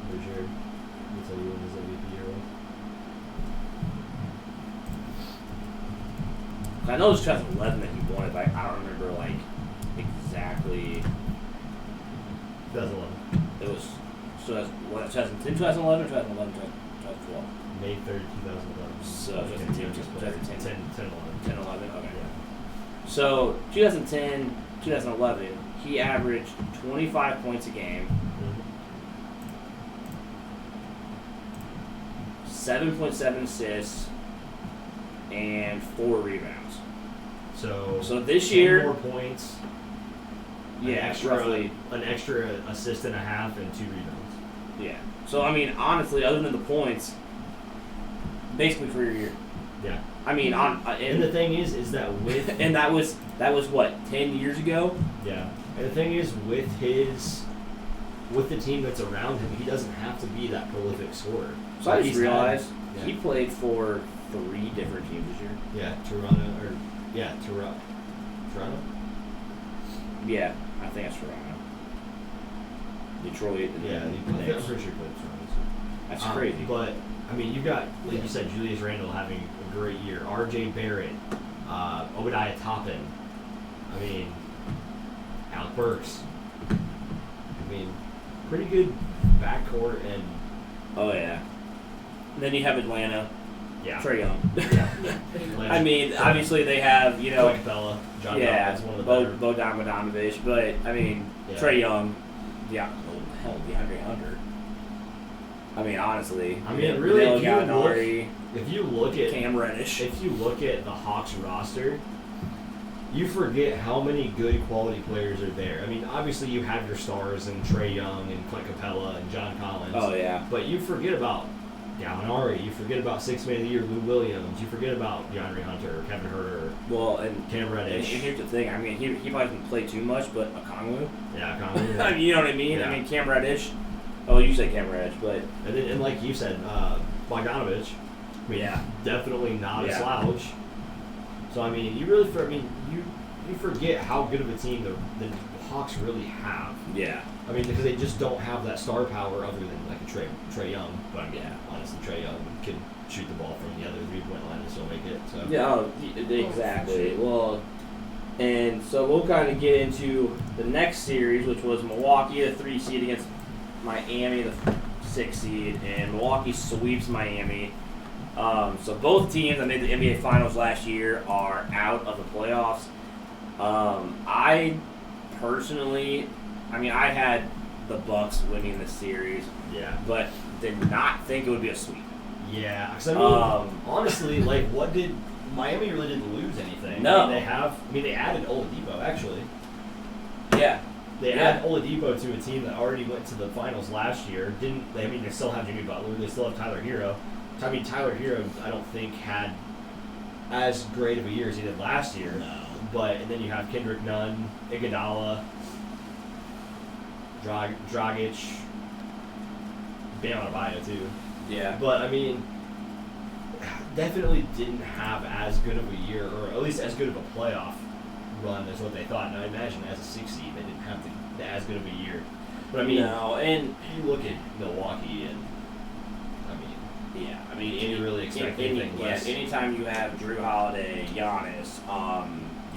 For sure. We'll tell you when his MVP year was. I know it was 2011 that he won it, but I don't remember, like, exactly. 2011. It was, so that's, what, 2010, 2011, or 2011, 2012? May 3rd, 2011. So, 2010, 10, 11, okay. Yeah. So, 2010, 2011, he averaged 25 points a game, 7.7 assists, and 4 rebounds. So this year, 10 more points. roughly an extra assist and a half and 2 rebounds. Yeah. So I mean, honestly, other than the points, basically career year. Yeah. I mean, and the thing is that with and that was what 10 years ago. Yeah. And the thing is with the team that's around him, he doesn't have to be that prolific scorer. So I just realized yeah. he played for 3 different teams this year. Yeah, Toronto. Toronto? Yeah, I think that's Toronto. Detroit. And yeah, I'm pretty sure he played Toronto. That's crazy. But I mean, you got like you said, Julius Randle having a great year. R.J. Barrett, Obadiah Toppin. I mean, Alec Burks. I mean, pretty good backcourt and. Oh yeah. And then you have Atlanta. Yeah. Trae Young. Yeah. I mean, obviously they have Clint Capella, John yeah, Collins, one of the better. Bojan Bogdanovic, but I mean, Yeah. Trae Young, yeah, DeAndre Hunter. I mean, honestly, Really, Gallinari, if you look at Cam Reddish, if you look at the Hawks roster, you forget how many good quality players are there. I mean, obviously you have your stars and Trae Young and Clint Capella and John Collins. Oh yeah. But you forget about Gallinari. You forget about Sixth Man of the Year Lou Williams. You forget about DeAndre Hunter, Kevin Huerter. Well, and Cam Reddish. And here's the thing. I mean, he probably doesn't play too much, but Okongwu. Yeah, Conley. I mean, you know what I mean? Yeah. I mean, Cam Reddish. Oh, you say Cam Reddish, but And like you said, Bogdanovic. I mean, Yeah. definitely not Yeah. a slouch. So I mean, you you forget how good of a team the Hawks really have. Yeah. I mean, because they just don't have that star power other than like a Trey Young. But I mean, honestly, Trey Young can shoot the ball from the other 3-point line and still make it. So. Yeah, exactly. Well, and so we'll kind of get into the next series, which was Milwaukee, the 3 seed against Miami, the 6 seed, and Milwaukee sweeps Miami. So both teams that made the NBA Finals last year are out of the playoffs. I personally, I had the Bucks winning the series, but did not think it would be a sweep. Yeah, because I mean, honestly, like, Miami really didn't lose anything. No. They added Oladipo, actually. Yeah. They added Oladipo to a team that already went to the finals last year. They still have Jimmy Butler. They still have Tyler Hero. Tyler Hero, I don't think had as great of a year as he did last year. No. And then you have Kendrick Nunn, Iguodala, Dragic, Bam Adebayo too. Yeah. But I mean, definitely didn't have as good of a year, or at least as good of a playoff run as what they thought. And I imagine as a 6 seed, they didn't have as good of a year. But I mean, you look at Milwaukee, and can you really expect anything less? Anytime you have Drew Holiday, Giannis,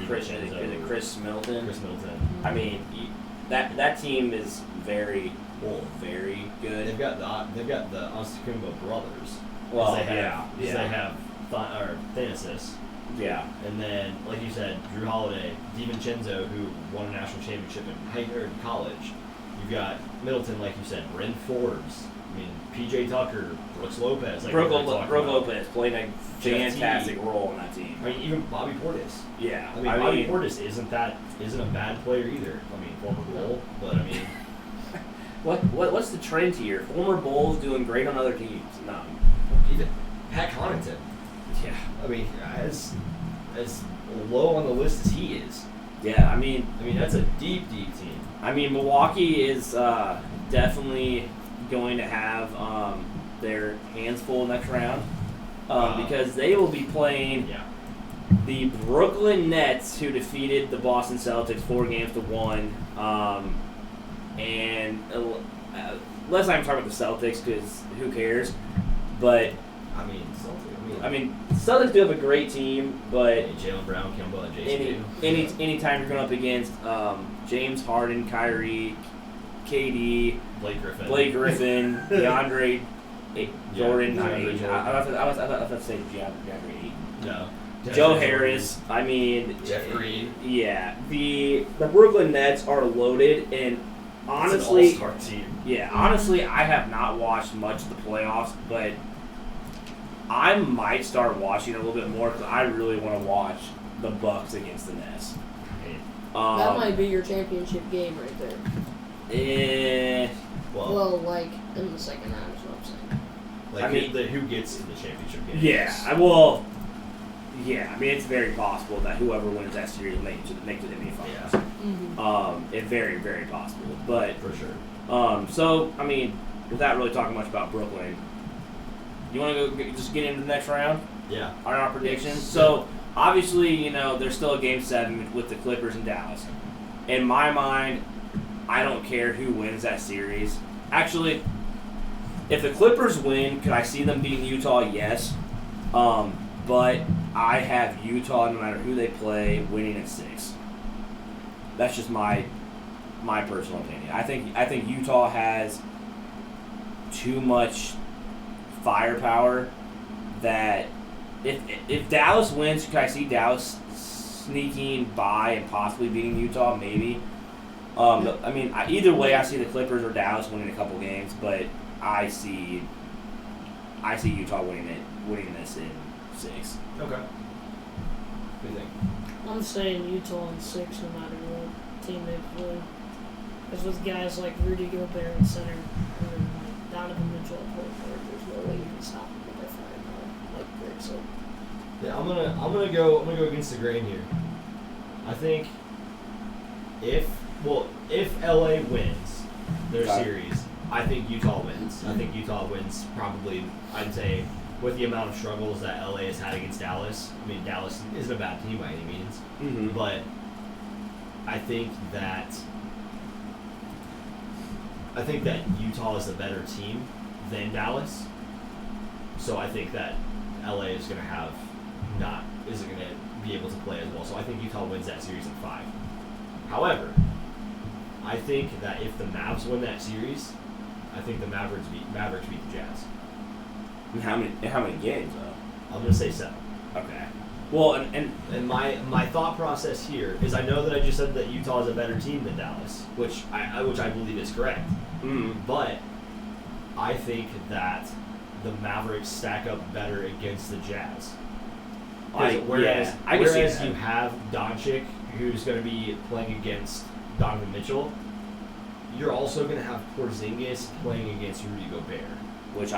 Chris Middleton. Chris Middleton. I mean, that team is very good. They've got the Antetokounmpo brothers. Well, they have Thanasis. Yeah. And then, like you said, Drew Holiday, DiVincenzo, who won a national championship in college. You've got Middleton, like you said, Bryn Forbes. I mean, P.J. Tucker, Brooks Lopez. Brooke Lopez played a fantastic role in that team. I mean, even Bobby Portis. Yeah. Bobby Portis isn't a bad player either. I mean, former Bull, but I mean. What's the trend here? Former Bulls doing great on other teams? No. Even Pat Connaughton. Yeah. I mean, as low on the list as he is. Yeah, I mean that's a deep team. I mean, Milwaukee is definitely going to have their hands full next round because they will be playing the Brooklyn Nets, who defeated the Boston Celtics 4-1. And let's not even talk about the Celtics because who cares? But Celtics do have a great team, but Jaylen Brown, Kemba, and Jason. Anytime you're going up against James Harden, Kyrie, KD, Blake Griffin, DeAndre Jordan. I was about to say DeAndre Ayton. No. Joe Harris. I mean, Jeff Green. Yeah, the Brooklyn Nets are loaded, and honestly, it's an all-star team. Yeah, honestly, I have not watched much of the playoffs, but I might start watching a little bit more because I really want to watch the Bucks against the Nets. That might be your championship game right there. Well, like in the second half is what I'm saying. Like who gets in the championship game? Yeah, I mean it's very possible that whoever wins that series will make it to the NBA Finals. Yeah. Mm-hmm. It's very, very possible, but for sure. So I mean, without really talking much about Brooklyn, you want to go just get into the next round? Yeah. Our predictions. So obviously, there's still a Game 7 with the Clippers and Dallas. In my mind, I don't care who wins that series. Actually, if the Clippers win, could I see them beating Utah? Yes. But I have Utah, no matter who they play, winning at 6. That's just my personal opinion. I think Utah has too much firepower that if Dallas wins, could I see Dallas sneaking by and possibly beating Utah? Maybe. I mean, either way, I see the Clippers or Dallas winning a couple games, but I see Utah winning this in 6. Okay. What do you think? I'm saying Utah in 6 no matter what team they play. Because with guys like Rudy Gobert in center and then like Donovan Mitchell at point guard, there's no way you can stop them with their firepower, like Greg said. Yeah, I'm gonna go against the grain here. I think if LA wins their series, I think Utah wins. I think Utah wins probably, I'd say, with the amount of struggles that LA has had against Dallas. I mean, Dallas isn't a bad team by any means, but I think that Utah is the better team than Dallas. So I think that LA is going to isn't going to be able to play as well. So I think Utah wins that series in 5. However, I think that if the Mavs win that series, I think the Mavericks beat the Jazz. And how many games though? I'm going to say 7. Okay. Well, and my thought process here is I know that I just said that Utah is a better team than Dallas, which I believe is correct. But I think that the Mavericks stack up better against the Jazz. Whereas you have Doncic, who's going to be playing against Donovan Mitchell, you're also going to have Porzingis playing against Rudy Gobert. Which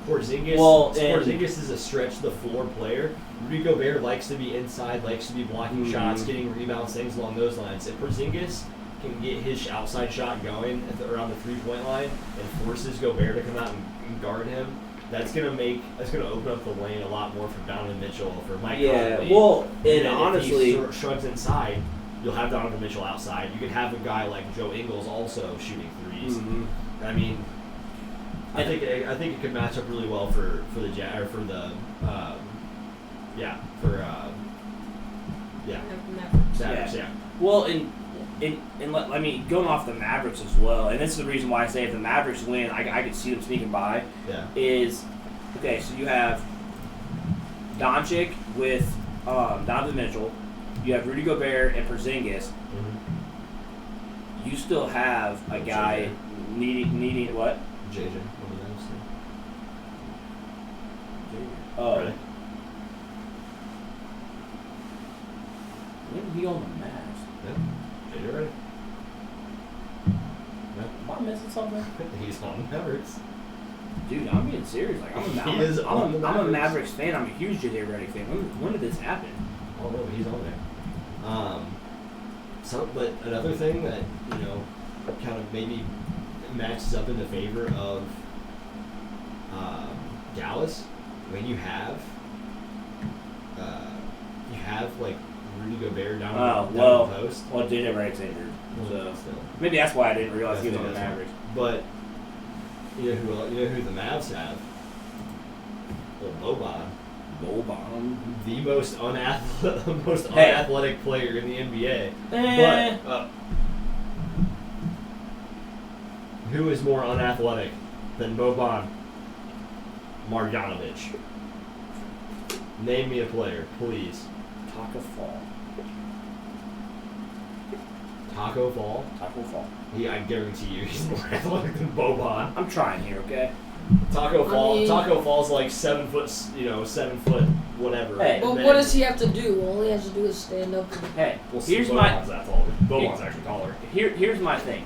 Porzingis is a stretch the floor player. Rudy Gobert likes to be inside, likes to be blocking shots, getting rebounds, things along those lines. If Porzingis can get his outside shot going around the 3-point line and forces Gobert to come out and guard him, that's gonna open up the lane a lot more for Donovan Mitchell, for Mike Conley. Well, and honestly, if he shrugs inside, you'll have Donovan Mitchell outside. You could have a guy like Joe Ingles also shooting threes. I mean, I think it could match up really well for the Jazz or for the Mavericks. Yeah. Well, and I mean, going off the Mavericks as well, and this is the reason why I say if the Mavericks win, I could see them sneaking by. Yeah. Is okay. So you have Doncic with Donovan Mitchell. You have Rudy Gobert and Porzingis. You still have a guy needing what? JJ, one of those. Oh. Right. When did he on the Mavs? Yeah. JJ Redick. Am I missing something? He's on the Mavericks. Dude, I'm being serious. Like I'm a Mavericks fan. I'm a huge JJ Redick fan. When did this happen? Oh no, he's on there. But another thing that kind of maybe matches up in the favor of Dallas, when you have like Rudy Gobert down the post. Well, JJ Redick's injured, so still. maybe that's why I didn't realize he was on the Mavericks. But you know who the Mavs have? Well, Boban, the most unathletic player in the NBA. But who is more unathletic than Boban Marjanovic? Name me a player, please. Taco Fall. I guarantee you he's more athletic than Boban. I'm trying here, okay? Taco Fall's like 7 foot, 7 foot, whatever. Hey, but what does he have to do? All he has to do is stand up. Hey, well, here's Boban's that tall. Boban's actually taller. Here's my thing.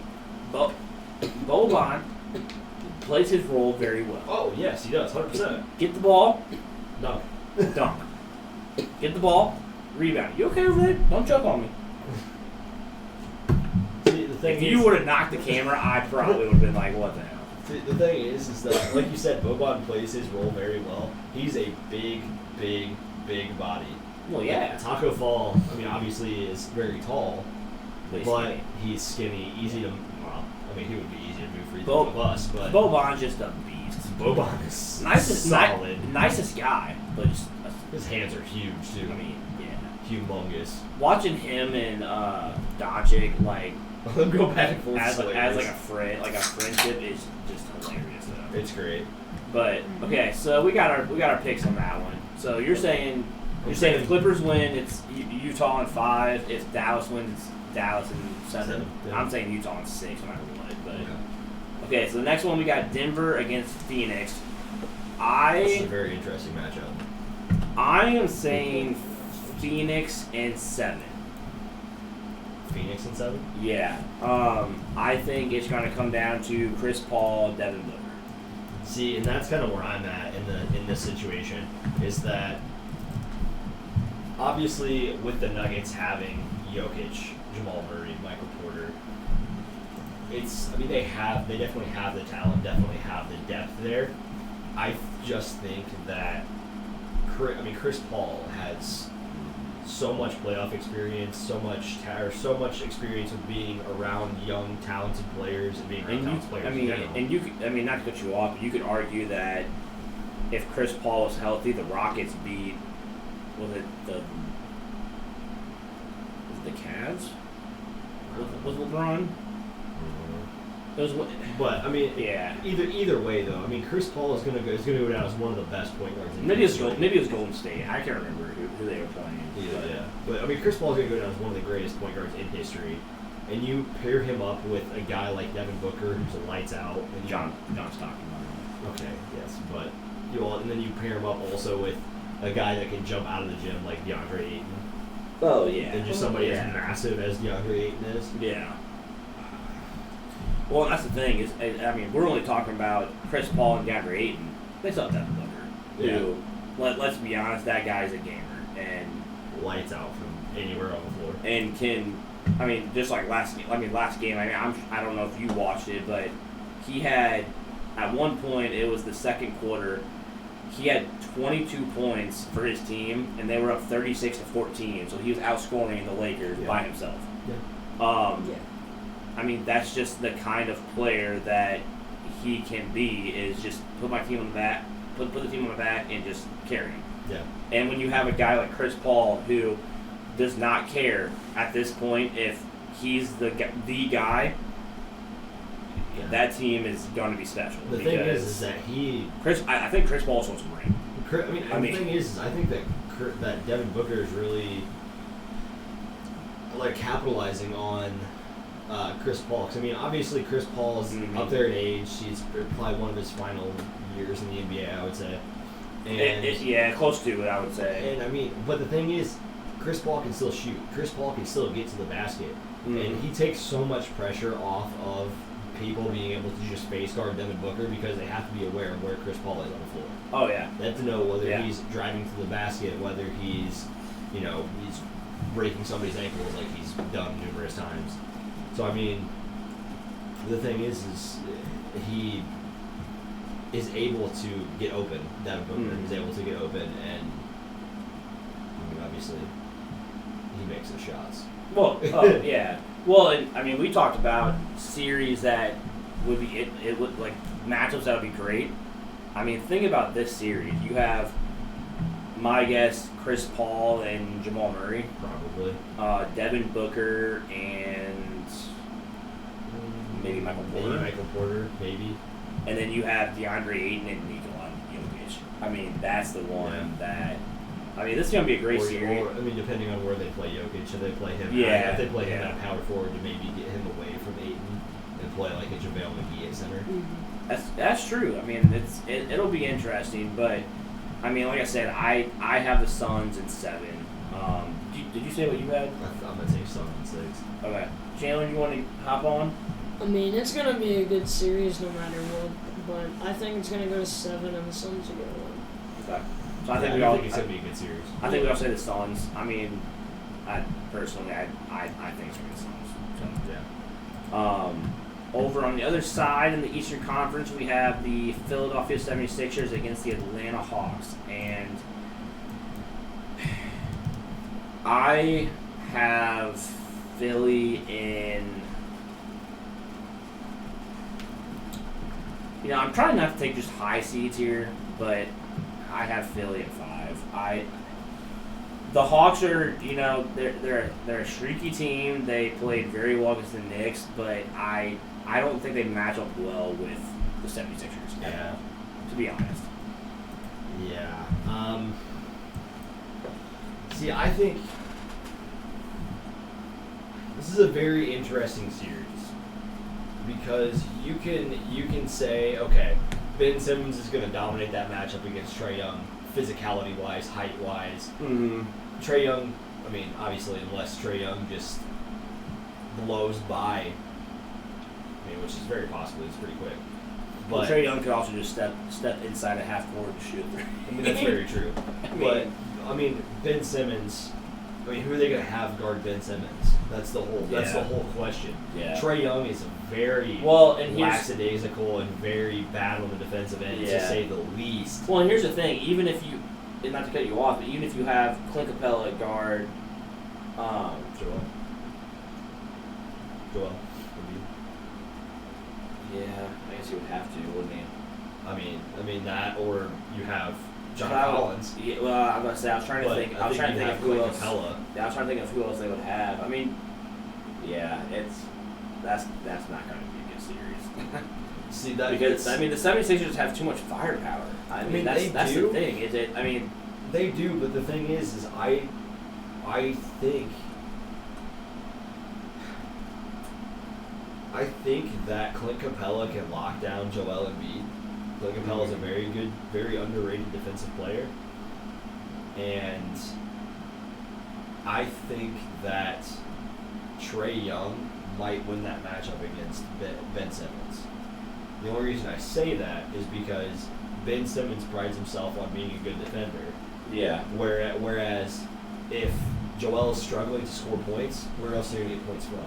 Boban plays his role very well. Oh yes, he does, 100%. Get the ball, No. dunk. Get the ball, rebound. You okay over there? Don't choke on me. See, the thing If you would have knocked the camera, I probably would have been like, what the hell? See, the thing is that, like you said, Boban plays his role very well. He's a big body. Well, yeah. Taco Fall, I mean, obviously is very tall, but he's skinny, easy to. Well, I mean, he would be easy to move for either one of us, but Boban's just a beast. Boban is solid. Nicest guy, but just his hands are huge too. I mean, yeah, humongous. Watching him and Doncic like go back and forth as like a friendship is just hilarious though. It's great. But okay, so we got our picks on that one. So you're saying if Clippers win, it's Utah in 5. If Dallas wins, it's Dallas in 7. Yeah. I'm saying Utah in 6, no matter what. But okay, so the next one we got Denver against Phoenix. This is a very interesting matchup. I am saying Phoenix in 7. Phoenix in 7? Yeah. I think it's going to come down to Chris Paul, Devin Booker. See, and that's kind of where I'm at in this situation, is that obviously with the Nuggets having Jokic, Jamal Murray, Michael Porter, they definitely have the talent, definitely have the depth there. I just think that Chris Paul has so much playoff experience, so much experience with being around young, talented players and being around talented players. Not to cut you off, but you could argue that if Chris Paul was healthy, the Rockets beat the Cavs with LeBron. It was, but I mean, yeah. Either way, though, I mean, Chris Paul is gonna go down as one of the best point guards. Maybe it was Golden State. I can't remember who they were playing. Yeah. But I mean, Chris Paul is gonna go down as one of the greatest point guards in history. And you pair him up with a guy like Devin Booker, who's a lights out, and John Stockton. Okay, yes, but and then you pair him up also with a guy that can jump out of the gym like DeAndre Ayton. Oh yeah. And just somebody as massive as DeAndre Ayton is. Yeah. Well, that's the thing is, I mean, we're only talking about Chris Paul and DeAndre Ayton. They still have Devin Booker, who, let's be honest, that guy's a gamer and lights out from anywhere on the floor. And just like last game. I don't know if you watched it, but he had at one point it was the second quarter. He had 22 points for his team, and they were up 36-14. So he was outscoring the Lakers by himself. Yeah. I mean, that's just the kind of player that he can be. Is just put my team on the back, put the team on the back, and just carry him. Yeah. And when you have a guy like Chris Paul who does not care at this point if he's the guy, that team is going to be special. The thing is that I think Chris Paul wants to ring. The thing is I think that Devin Booker is really like capitalizing on Chris Paul. 'Cause, I mean, obviously Chris Paul's up there in age. He's probably one of his final years in the NBA, I would say. And close to it, I would say. And I mean, but the thing is, Chris Paul can still shoot. Chris Paul can still get to the basket, and he takes so much pressure off of people being able to just face guard Devin Booker because they have to be aware of where Chris Paul is on the floor. Oh yeah. They have to know whether he's driving to the basket, whether he's breaking somebody's ankles like he's done numerous times. So I mean, the thing is he is able to get open. Devin Booker is able to get open, and I mean, obviously he makes the shots. Well, yeah. Well, and I mean, we talked about series that would be it would like matchups that would be great. I mean, think about this series. You have, my guess, Chris Paul and Jamal Murray, probably. Devin Booker and maybe Michael Porter. Maybe. And then you have DeAndre Ayton and Nikola Jokic. I mean, that's the one that. I mean, this is going to be a great series. I mean, depending on where they play Jokic, if they play him, if they play him at power forward to maybe get him away from Ayton and play like a JaVale McGee at center. That's true. I mean, it'll be interesting, but I mean, like I said, I have the Suns in 7. Did you say what you had? I'm gonna take Suns in 6. Okay, Chandler, you want to hop on? I mean, it's gonna be a good series no matter what, but I think it's gonna go to 7 and the Suns are gonna win. Okay. So I think it's gonna be a good series. I think we all say the Suns. I mean, personally, I think it's gonna be the Suns. So, yeah. Over on the other side in the Eastern Conference, we have the Philadelphia 76ers against the Atlanta Hawks. And I have Philly in... I'm trying not to take just high seeds here, but I have Philly at 5. The Hawks are, they're a streaky team. They played very well against the Knicks, but I don't think they match up well with the 76ers. Yeah. To be honest. Yeah. See, I think this is a very interesting series because you can say, okay, Ben Simmons is going to dominate that matchup against Trae Young, physicality-wise, height-wise. Mm-hmm. Trae Young, I mean, obviously, unless Trae Young just blows by, which is very possible. It's pretty quick. But Trae Young could also just step inside a half court and shoot. I mean, that's very true. But Ben Simmons. I mean, who are they going to have guard Ben Simmons? That's the whole question. Yeah. Trae Young is very lackadaisical and very bad on the defensive end, to say the least. Well, and here's the thing: even if you, not to cut you off, but even if you have Clint Capella at guard Joel. Yeah, I guess he would have to, wouldn't he? I mean that, or you have John But Collins. Yeah, well, I was gonna say I was trying to But think. I was trying to you think of have who Clint else. Capella. Yeah, I was trying to think of who else they would have. I mean, yeah, that's not going to be a good series. See that Because I mean the 76ers have too much firepower. I mean they that's do. the thing. Is it? I mean, they do, but the thing is I think that Clint Capella can lock down Joel Embiid. Clint Capella is a very good, very underrated defensive player, and I think that Trae Young might win that matchup against Ben Simmons. The only reason I say that is because Ben Simmons prides himself on being a good defender. yeah. Whereas if Joel is struggling to score points, where else are they going to get points from?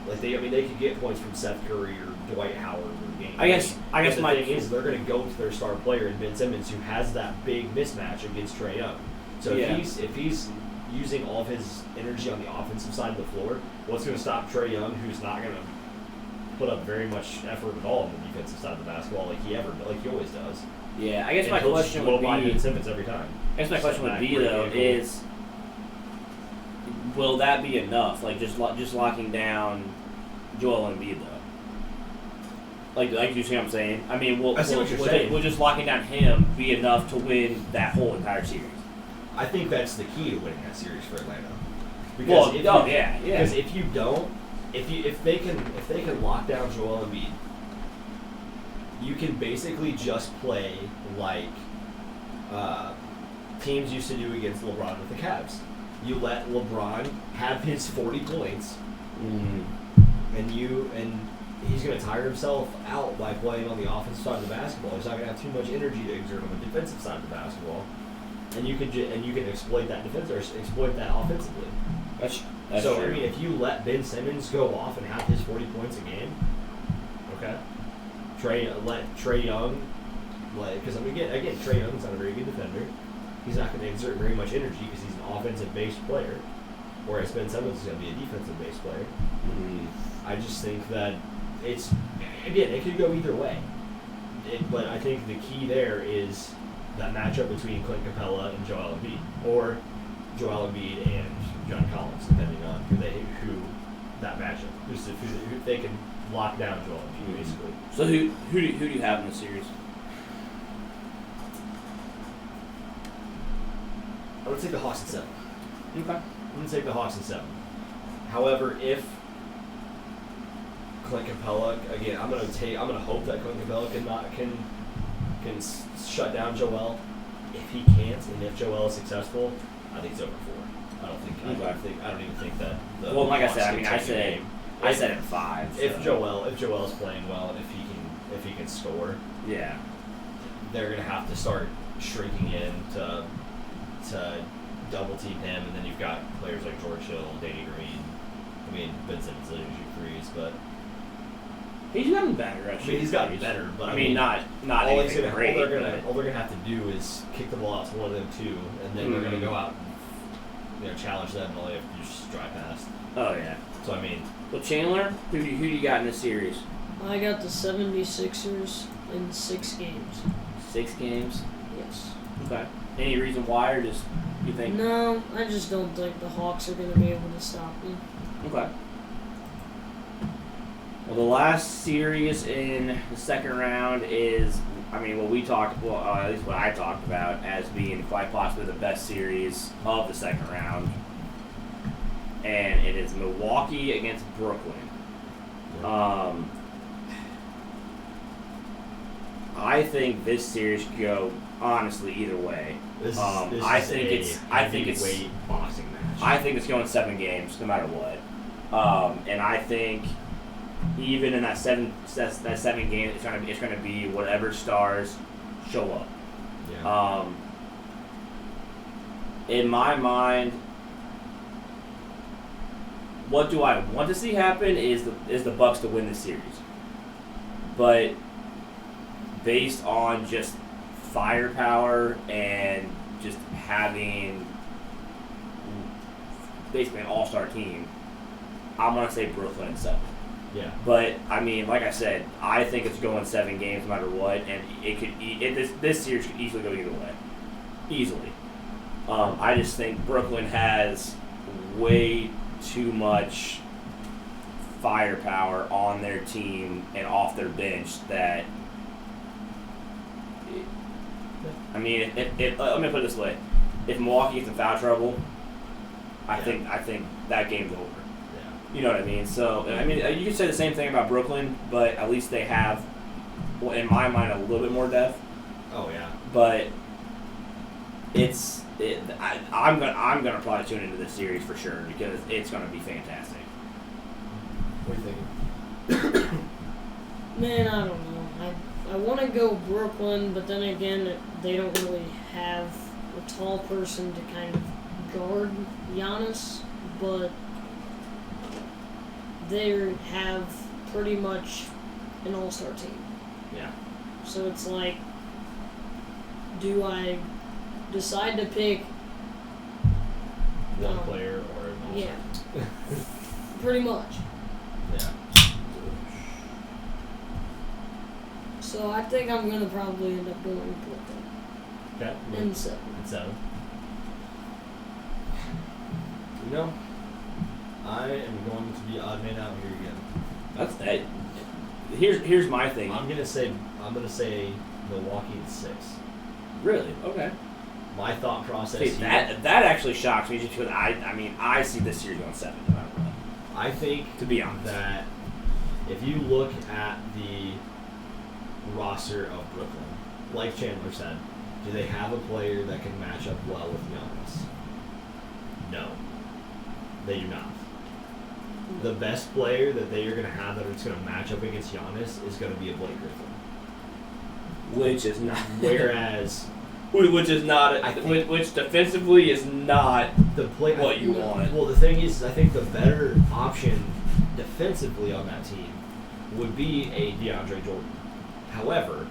Like they could get points from Seth Curry or Dwight Howard or Game. I guess But the my thing is they're going to go to their star player in Ben Simmons, who has that big mismatch against Trae Young. So Yeah. if he's using all of his energy on the offensive side of the floor, what's going to stop Trae Young, who's not going to put up very much effort at all on the defensive side of the basketball like he always does. yeah. I guess And my he'll question blow would by be. Ben Simmons every time. I guess my question would Back be pretty though quickly. is, will that be enough? Like just locking down Joel Embiid though. Like you see what I'm saying? I mean, I see what you're saying. will just locking down him be enough to win that whole entire series? I think that's the key to winning that series for Atlanta. Well, if oh you- yeah. Because if you don't, if they can lock down Joel Embiid, you can basically just play like teams used to do against LeBron with the Cavs. You let LeBron have his 40 points, Mm. and he's going to tire himself out by playing on the offensive side of the basketball. He's not going to have too much energy to exert on the defensive side of the basketball, and you can exploit that defense or exploit that offensively. That's So true. I mean, if you let Ben Simmons go off and have his 40 points a game, okay. Let Trae Young, because again, Trae Young's not a very good defender. He's not going to exert very much energy because he's an offensive-based player, whereas Ben Simmons is going to be a defensive-based player. Mm. I just think that it could go either way. But I think the key there is that matchup between Clint Capella and Joel Embiid, or Joel Embiid and John Collins, depending on who that matchup. Just who they can lock down Joel Embiid, basically. So who do you have in the series? I would take the Hawks in 7. Okay. I'm going to take the Hawks in 7. However, if Clint Capella, again, I'm going to hope that Clint Capella can shut down Joel. If he can't, and if Joel is successful, I think it's over 4. I don't even think that. Well, like I Hawks said, I can mean, take I the said game. I said it 5. If so. Joel is playing well, and if he can score, Yeah. they're going to have to start shrinking in to double team him, and then you've got players like George Hill, Danny Green. I mean, Ben Simmons didn't shoot threes, but He's gotten better. he's gotten better. But I mean, not all anything great. all they're gonna have to do is kick the ball out to one of them two, and then they're gonna go out and challenge them, and all they have to do is just drive past. Oh yeah. So I mean, Well, Chandler, who do you got in this series? I got the 76ers in 6 games. 6 games. Yes. Okay. Any reason why, or just you think? No, I just don't think the Hawks are going to be able to stop me. Okay. Well, the last series in the second round is, I mean, at least what I talked about as being quite possibly the best series of the second round. And it is Milwaukee against Brooklyn. I think this series could go honestly either way. this I is think a it's heavyweight boxing match. I think it's going 7 games no matter what. And I think even in that seven game, it's gonna be whatever stars show up. yeah. In my mind, what do I want to see happen is the Bucks to win the series, but based on just firepower and just having basically an all-star team, I'm gonna say Brooklyn in 7. Yeah. But I mean, like I said, I think it's going 7 games no matter what, and it could this series could easily go either way, easily. I just think Brooklyn has way too much firepower on their team and off their bench that. I mean, if let me put it this way: if Milwaukee gets in foul trouble, I think that game's over. Yeah. You know what I mean? So I mean, you could say the same thing about Brooklyn, but at least they have, well, in my mind, a little bit more depth. Oh yeah. But I'm gonna probably tune into this series for sure because it's gonna be fantastic. What are you thinking? Man, I don't know. I want to go Brooklyn, but then again, they don't really have a tall person to kind of guard Giannis, but they have pretty much an all-star team. Yeah. So it's like, do I decide to pick One player or an all-star? Yeah. Pretty much. Yeah. So I think I'm going to probably end up going Brooklyn. Okay. In 7. In 7. You know, I am going to be odd man out here again. That's that. Here's my thing. I'm gonna say Milwaukee in 6. Really? Okay. My thought process See, here, that actually shocks me just because I see this series going 7 no matter what. I think To be honest. that if you look at the roster of Brooklyn, like Chandler said, do they have a player that can match up well with Giannis? No. They do not. The best player that they are going to have that is going to match up against Giannis is going to be a Blake Griffin. Which is not. Whereas Which is not. I think- Which defensively is not the play what you want. Well, the thing is, I think the better option defensively on that team would be a DeAndre Jordan. However,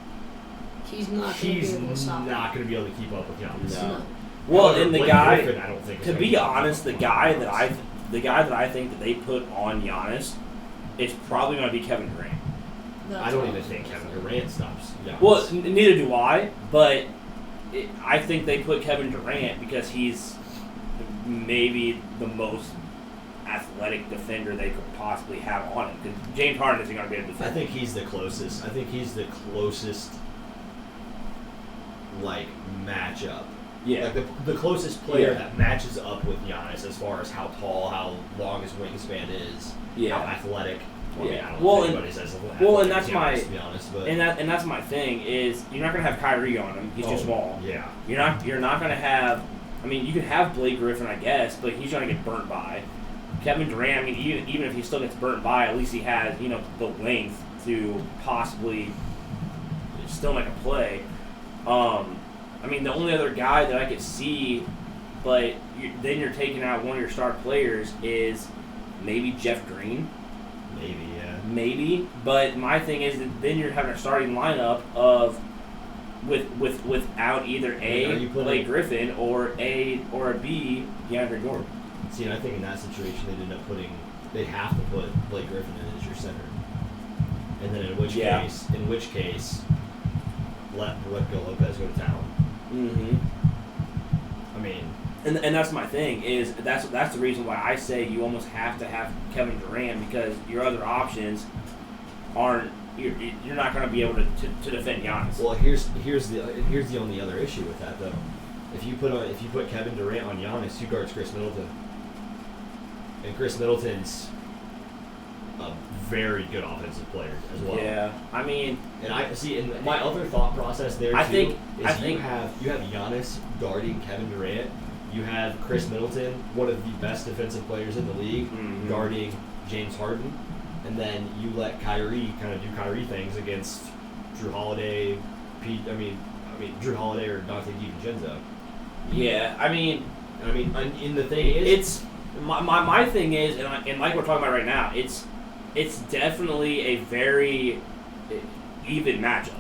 He's not going to be he's able to stop not going to be able to keep up with Giannis. No. No. Well, However, and the Blake guy. Griffin, I don't think is To gonna be able to honest, keep the up guy with that I think that they put on Giannis is probably going to be Kevin Durant. That's I don't what even was think gonna Kevin say. Durant stops Giannis. Well, neither do I, but I think they put Kevin Durant because he's maybe the most athletic defender they could possibly have on him. Because James Harden isn't going to be able to I defend. think he's the closest. Like matchup. Yeah. Like the closest player Yeah. that matches up with Giannis as far as how tall, how long his wingspan is, Yeah. how athletic. Well, I mean, Yeah. I don't Well, know if and- anybody says athletic well, and as that's Giannis, my- to be honest, but And that's my thing is you're not going to have Kyrie on him. He's too small. Yeah. You're not going to have. I mean, you can have Blake Griffin, I guess, but he's going to get burnt by. Kevin Durant. I mean, even if he still gets burnt by, at least he has the length to possibly still make a play. I mean, the only other guy that I could see, but then you're taking out one of your star players is maybe Jeff Green. Maybe, yeah. Maybe, but my thing is that then you're having a starting lineup of without either Are A you putting- Blake Griffin or a B DeAndre Jordan. See, and I think in that situation they'd have to put Blake Griffin in as your center. And then in which case, let Brook Lopez go to town. Mm-hmm. I mean, And that's my thing is that's the reason why I say you almost have to have Kevin Durant because your other options aren't you're not going to be able to defend Giannis. well, here's the only other issue with that though. If you put Kevin Durant on Giannis, who guards Chris Middleton? And Chris Middleton's a very good offensive player as well. Yeah, I mean, And I see. And my other thought process there I too think- is I you think- have Giannis guarding Kevin Durant. You have Chris Middleton, one of the best defensive players in the league, Mhm. guarding James Harden, and then you let Kyrie kind of do Kyrie things against Drew Holiday, Drew Holiday or Dante DiVincenzo. yeah, I mean. And the thing is, It's my thing is, and like we're talking about right now, it's definitely a very even matchup.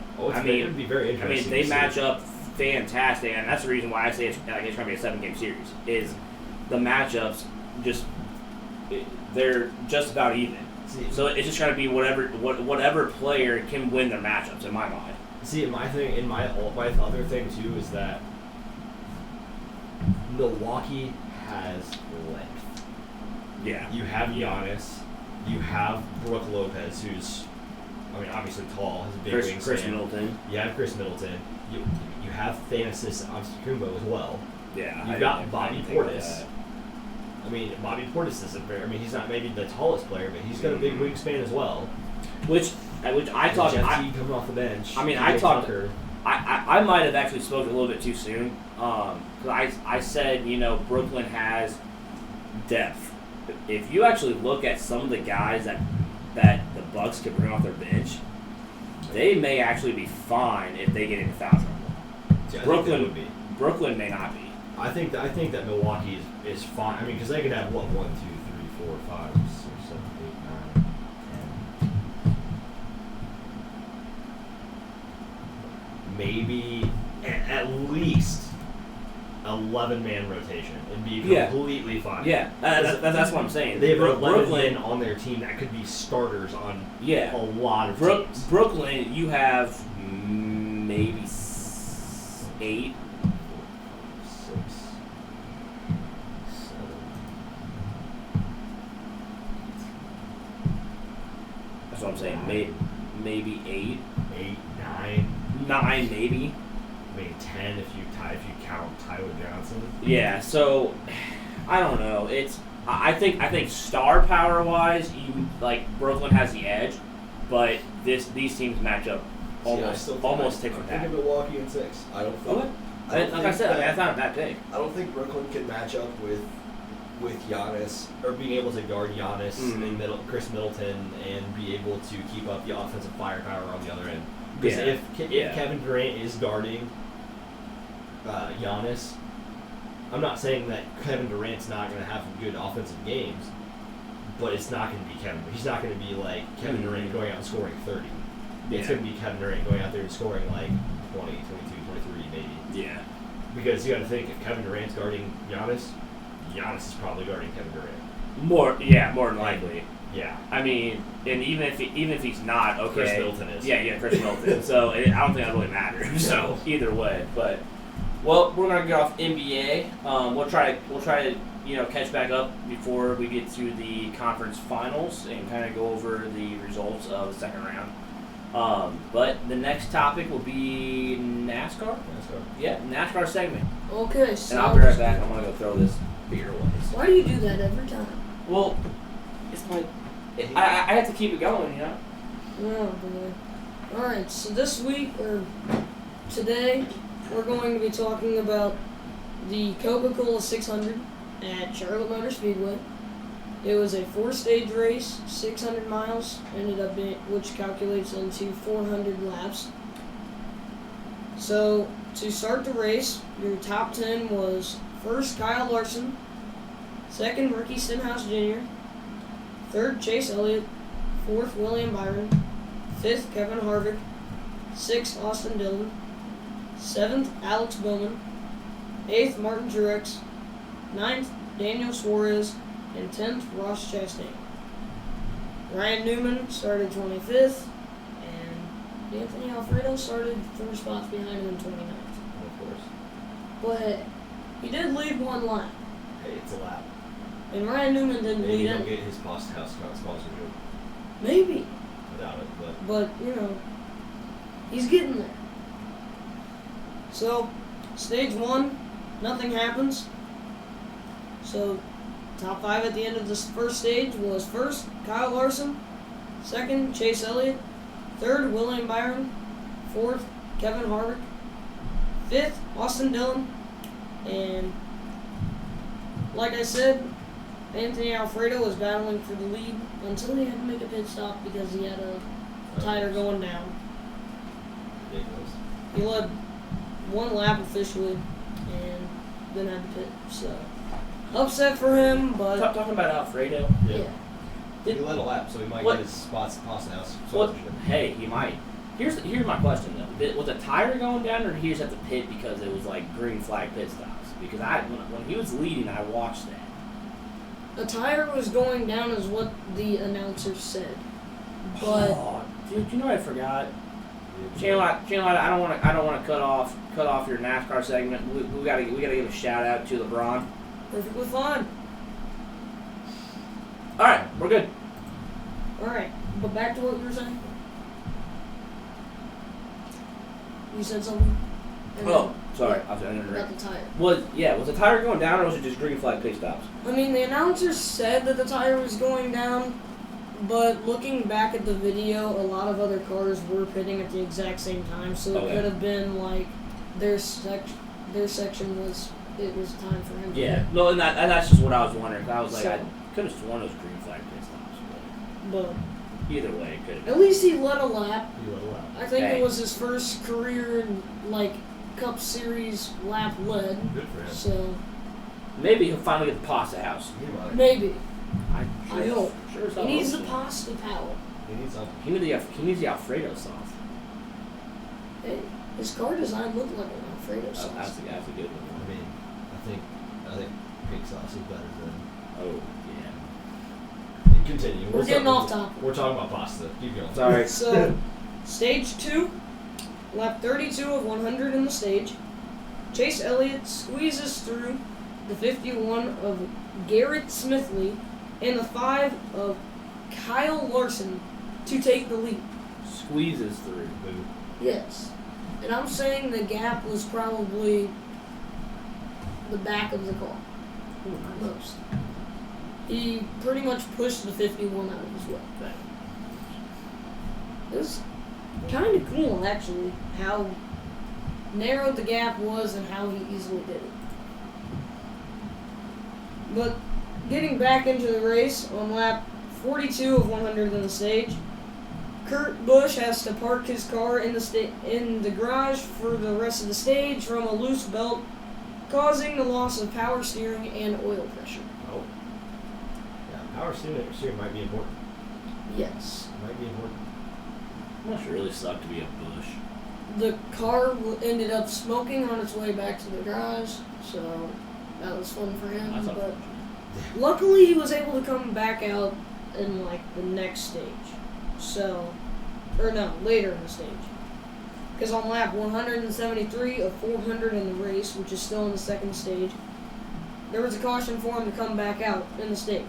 it would be very I interesting. mean, they to see. match up fantastic, and that's the reason why I say it's going to be a 7-game series. Is the matchups they're just about even. See, So it's just going to be whatever player can win their matchups in my mind. See, my other thing too is that Milwaukee has length. Yeah. You have Giannis, you have Brook Lopez, who's, I mean, obviously tall, has a big wingspan. Chris Middleton. You have Chris Middleton. You have Thanasis Antetokounmpo as well. Yeah. You've got Bobby Portis. I mean, Bobby Portis is he's not maybe the tallest player, but he's got a big wingspan as well. Which I talked. Jeff Teague coming off the bench. I mean, PJ I talked. Tucker. I might have actually spoken a little bit too soon. Because I said, Brooklyn has depth. If you actually look at some of the guys that the Bucks could bring off their bench, they may actually be fine if they get into foul trouble. Yeah, Brooklyn may not be. I think that Milwaukee is fine. I mean, because they could have 1, 2, 3, 4, 5, 6, 7, 8, 9, 10. Maybe at least 11-man rotation and be completely fine. Yeah, that's what I'm saying. They have 11 men on their team that could be starters on a lot of teams. Brooklyn, you have maybe 8. 6, 7. That's what I'm saying. Maybe 8. 8, 9. 9 maybe. I mean 10 if you count Tyler Johnson. Yeah, so I don't know. I think star power wise, Brooklyn has the edge, but these teams match up almost tick for I tack. think of Milwaukee in 6. I don't think. Okay. I don't Like think I said, that- that's not a bad pick. I don't think Brooklyn can match up with Giannis. Or being able to guard Giannis Mhm. and Chris Middleton and be able to keep up the offensive firepower on the other end. Because Yeah. if Kevin Durant is guarding Giannis, I'm not saying that Kevin Durant's not going to have good offensive games, but it's not going to be Kevin. He's not going to be like Kevin Durant going out and scoring 30. It's Yeah. going to be Kevin Durant going out there and scoring like 20, 22, 23 maybe. Yeah. Because you got to think, if Kevin Durant's guarding Giannis is probably guarding Kevin Durant. More than likely. Yeah. I mean, and even if he's not, okay. Chris Middleton is. Yeah, Chris Middleton. So I don't think that really matters. So either way, but well, we're gonna get off NBA. We'll try to catch back up before we get to the conference finals and kind of go over the results of the second round. But the next topic will be NASCAR. Yeah, NASCAR segment. Okay, so And I'll be right back. I'm gonna go throw this beer away. why do you do that every time? Well, it's my. I have to keep it going, Oh boy. Alright, so this week, or today, we're going to be talking about the Coca-Cola 600 at Charlotte Motor Speedway. It was a 4-stage race, 600 miles, which calculates into 400 laps. So, to start the race, your top 10 was first Kyle Larson, second Ricky Stenhouse Jr., third Chase Elliott, fourth William Byron, fifth Kevin Harvick, sixth Austin Dillon, seventh Alex Bowman, eighth Martin Truex, ninth Daniel Suarez, and 10th Ross Chastain. Ryan Newman started 25th, and Anthony Alfredo started 4 spots behind him in 29th. Of course. But he did lead one lap, Hey, it's a lap. and Ryan Newman didn't Maybe lead he'll any. get his sponsorship Maybe, without it, but but he's getting there. So, stage 1, nothing happens. So, top 5 at the end of this first stage was first Kyle Larson, second Chase Elliott, third William Byron, fourth Kevin Harvick, fifth Austin Dillon, and like I said, Anthony Alfredo was battling for the lead until he had to make a pit stop because he had a tire going down. ridiculous. He led one lap officially and then had to pit. So, upset for him, but Talking about Alfredo. yeah. He led a lap, so he might What- get his spots Pasta House What? sponsorship. Hey, he might. Here's my question though. Was the tire going down, or did he just have to pit because it was like green flag pit stops? Because when he was leading, I watched that. A tire was going down is what the announcer said. But Oh, dude, you know what I forgot? Chandler, I don't want to cut off your NASCAR segment. We gotta give a shout out to LeBron. perfectly fine. All right, we're good. Alright, but back to what you were saying. You said something? And Oh, sorry, I was then interrupting. about the tire. Was the tire going down or was it just green flag pit stops? I mean, the announcer said that the tire was going down, but looking back at the video, a lot of other cars were pitting at the exact same time, so it Okay. could have been like their section was time for him. to Yeah, hit. no, and that's just what I was wondering. 'Cause I was like, So- I could have sworn those green flag pit stops. But But either way, it could have. at least he led a lap. You let it out. I think Hey. it was his first career like Cup Series lap led. Good for him. So Maybe he'll finally get the pasta house. He might. maybe I I hope. Sure as he hell needs the hope so. pasta power. He needs something. He needs the Alfredo sauce. Hey, his car design looked like an Alfredo sauce. That's a good one. I mean, I think pig sauce is better than. Oh yeah. Continue. We're getting off topic. We're talking about pasta. Keep going. Sorry. So, stage 2, lap 32 of 100 in the stage. Chase Elliott squeezes through the 51 of Garrett Smithley and the 5 of Kyle Larson to take the lead. Squeezes through. Boo. Yes. And I'm saying the gap was probably the back of the car. Most. He pretty much pushed the 51 out of his way. It was kind of cool, actually, how narrow the gap was and how he easily did it. But getting back into the race on lap 42 of 100 in the stage, Kurt Busch has to park his car in the garage for the rest of the stage from a loose belt, causing the loss of power steering and oil pressure. Oh. Yeah, power steering might be important. Yes. Might be important. Must really suck to be a Bush. The car ended up smoking on its way back to the garage, so that was fun for him. That's But unfortunate. luckily, he was able to come back out in like the next stage. So, or no, later in the stage. Because on lap 173 of 400 in the race, which is still in the second stage, there was a caution for him to come back out in the stage.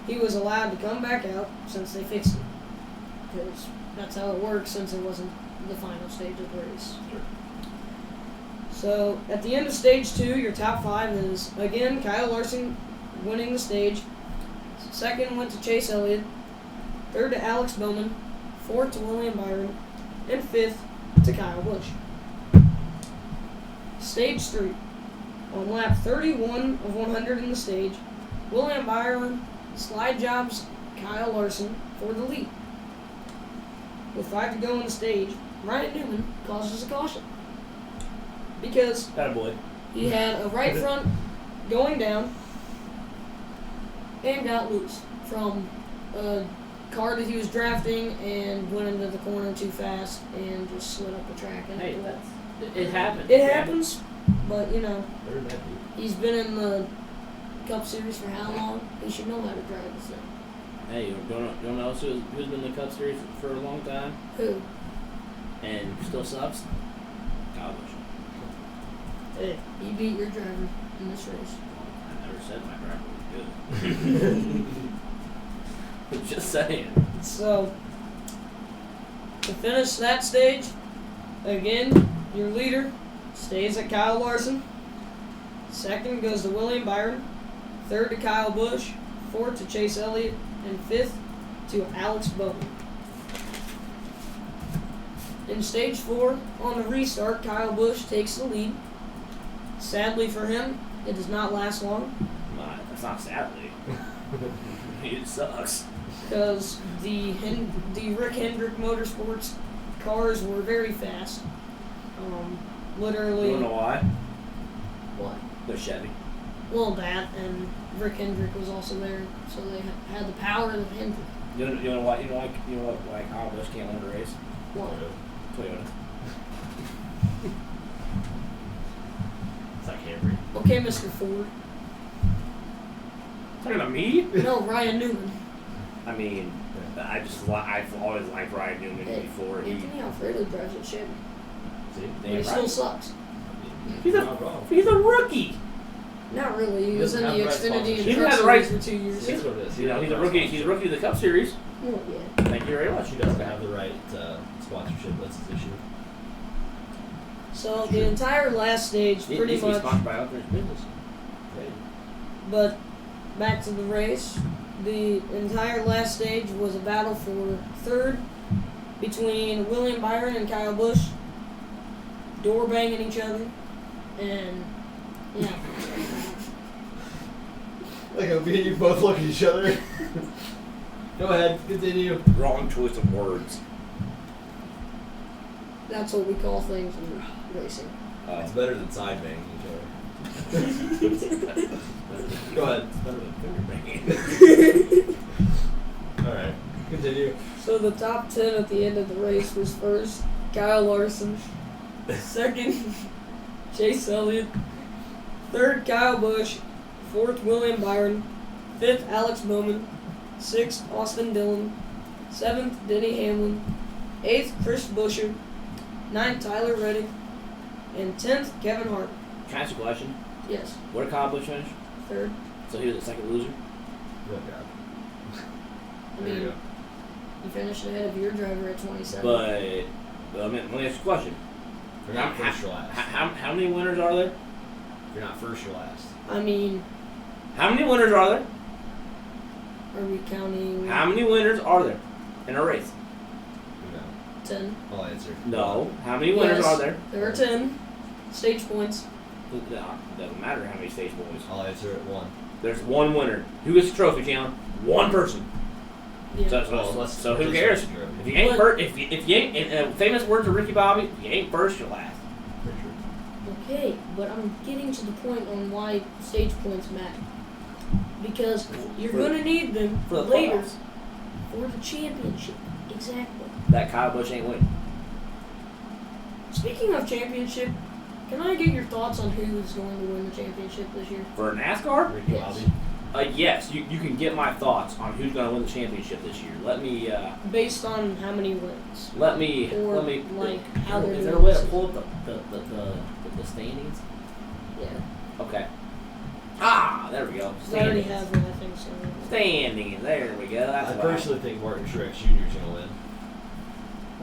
He was allowed to come back out since they fixed it. Because that's how it works since it wasn't the final stage of the race. Sure. So, at the end of stage 2, your top 5 is, again, Kyle Larson winning the stage. Second went to Chase Elliott. Third to Alex Bowman. Fourth to William Byron. And fifth to Kyle Busch. Stage 3. On lap 31 of 100 in the stage, William Byron slide jobs Kyle Larson for the lead. With 5 to go in the stage, Ryan Newman causes a caution. Because Attaboy. he had a right front going down and got loose from a car that he was drafting and went into the corner too fast and just slid up the track. And Hey, into the wall. it happens. It happens, but you know, Better than that, dude. he's been in the Cup Series for how long? He should know how to drive this thing. Hey, you don't know who's been in the Cup Series for a long time Who? and still sucks? Kyle Busch. Hey, he beat your driver in this race. I never said my driver was good. Just saying. So, to finish that stage, again, your leader stays at Kyle Larson. Second goes to William Byron. Third to Kyle Busch. Fourth to Chase Elliott. And fifth to Alex Bowman. In stage 4, on the restart, Kyle Busch takes the lead. Sadly for him, it does not last long That's not sadly. It sucks. because the Rick Hendrick Motorsports cars were very fast. Literally. You wanna know why? What? They're Chevy. Well, that and Rick Hendrick was also there, so they had the power of Hendrick. You know why Kyle Busch can't win the race? What? Toyota. It's like Henry. Okay, Mr. Ford. Talking about me? No, Ryan Newman. I mean, I've always liked Ryan Newman before he. Anthony Alfredo drives a ship. See? But he still sucks. He's Not wrong. He's a rookie. Not really. He was in doesn't the have the right Xfinity sponsorship. and He Truck doesn't have the Series for 2 years. That's what it is. You know, he's a rookie. He's a rookie of the Cup Series. Oh, yeah. Thank you very much. She doesn't have the right sponsorship. That's his issue. So the entire last stage, He pretty needs to be much. sponsored by Unfinished Business. But back to the race. The entire last stage was a battle for third between William Byron and Kyle Busch. Door banging each other. And, yeah. Like, me and you both look at each other. Go ahead, continue. Wrong choice of words. That's what we call things in racing. It's better than side banging each other. Go ahead. It's better than finger banging. Alright, continue. So the top 10 at the end of the race was first, Kyle Larson. Second, Chase Elliott. Third, Kyle Busch. Fourth, William Byron. Fifth, Alex Bowman. Sixth, Austin Dillon. Seventh, Denny Hamlin. Eighth, Chris Buescher. Ninth, Tyler Reddick. And 10th, Kevin Hart. Can I ask you a question? Yes, Where did Kyle Busch finish? third. So he was the second loser? Oh, God. I There you mean, go. you finished ahead of your driver at 27. But, I mean, let me ask you a question. You're not first, you're last. How many winners are there? You're not first, you're last. I mean, How many winners are there? are we counting How many winners are there in a race? No. 10? I'll answer. No. How many winners Yes. are there? There are 10 stage points. It doesn't matter how many stage points. I'll answer it one. There's one winner. Who gets the trophy, Chandler? One person. Yeah. So who cares? If you ain't first, if you ain't, in famous words of Ricky Bobby, if you ain't first, you're last. For sure. Okay, but I'm getting to the point on why stage points matter. Because you're For- going to need them for the later playoffs. for the championship. Exactly. That Kyle Busch ain't winning. Speaking of championship, can I get your thoughts on who is going to win the championship this year? For NASCAR? Ricky Yes. Bobby. Yes, you can get my thoughts on who's going to win the championship this year. Let me Based on how many wins? Or like how they're Is there a doing way to this. pull up the standings? Yeah. Okay. There we go. 'Cause I already Standings. have one, I think so. Standings. There we go. That's I what personally think Martin Truex Jr. is going to win.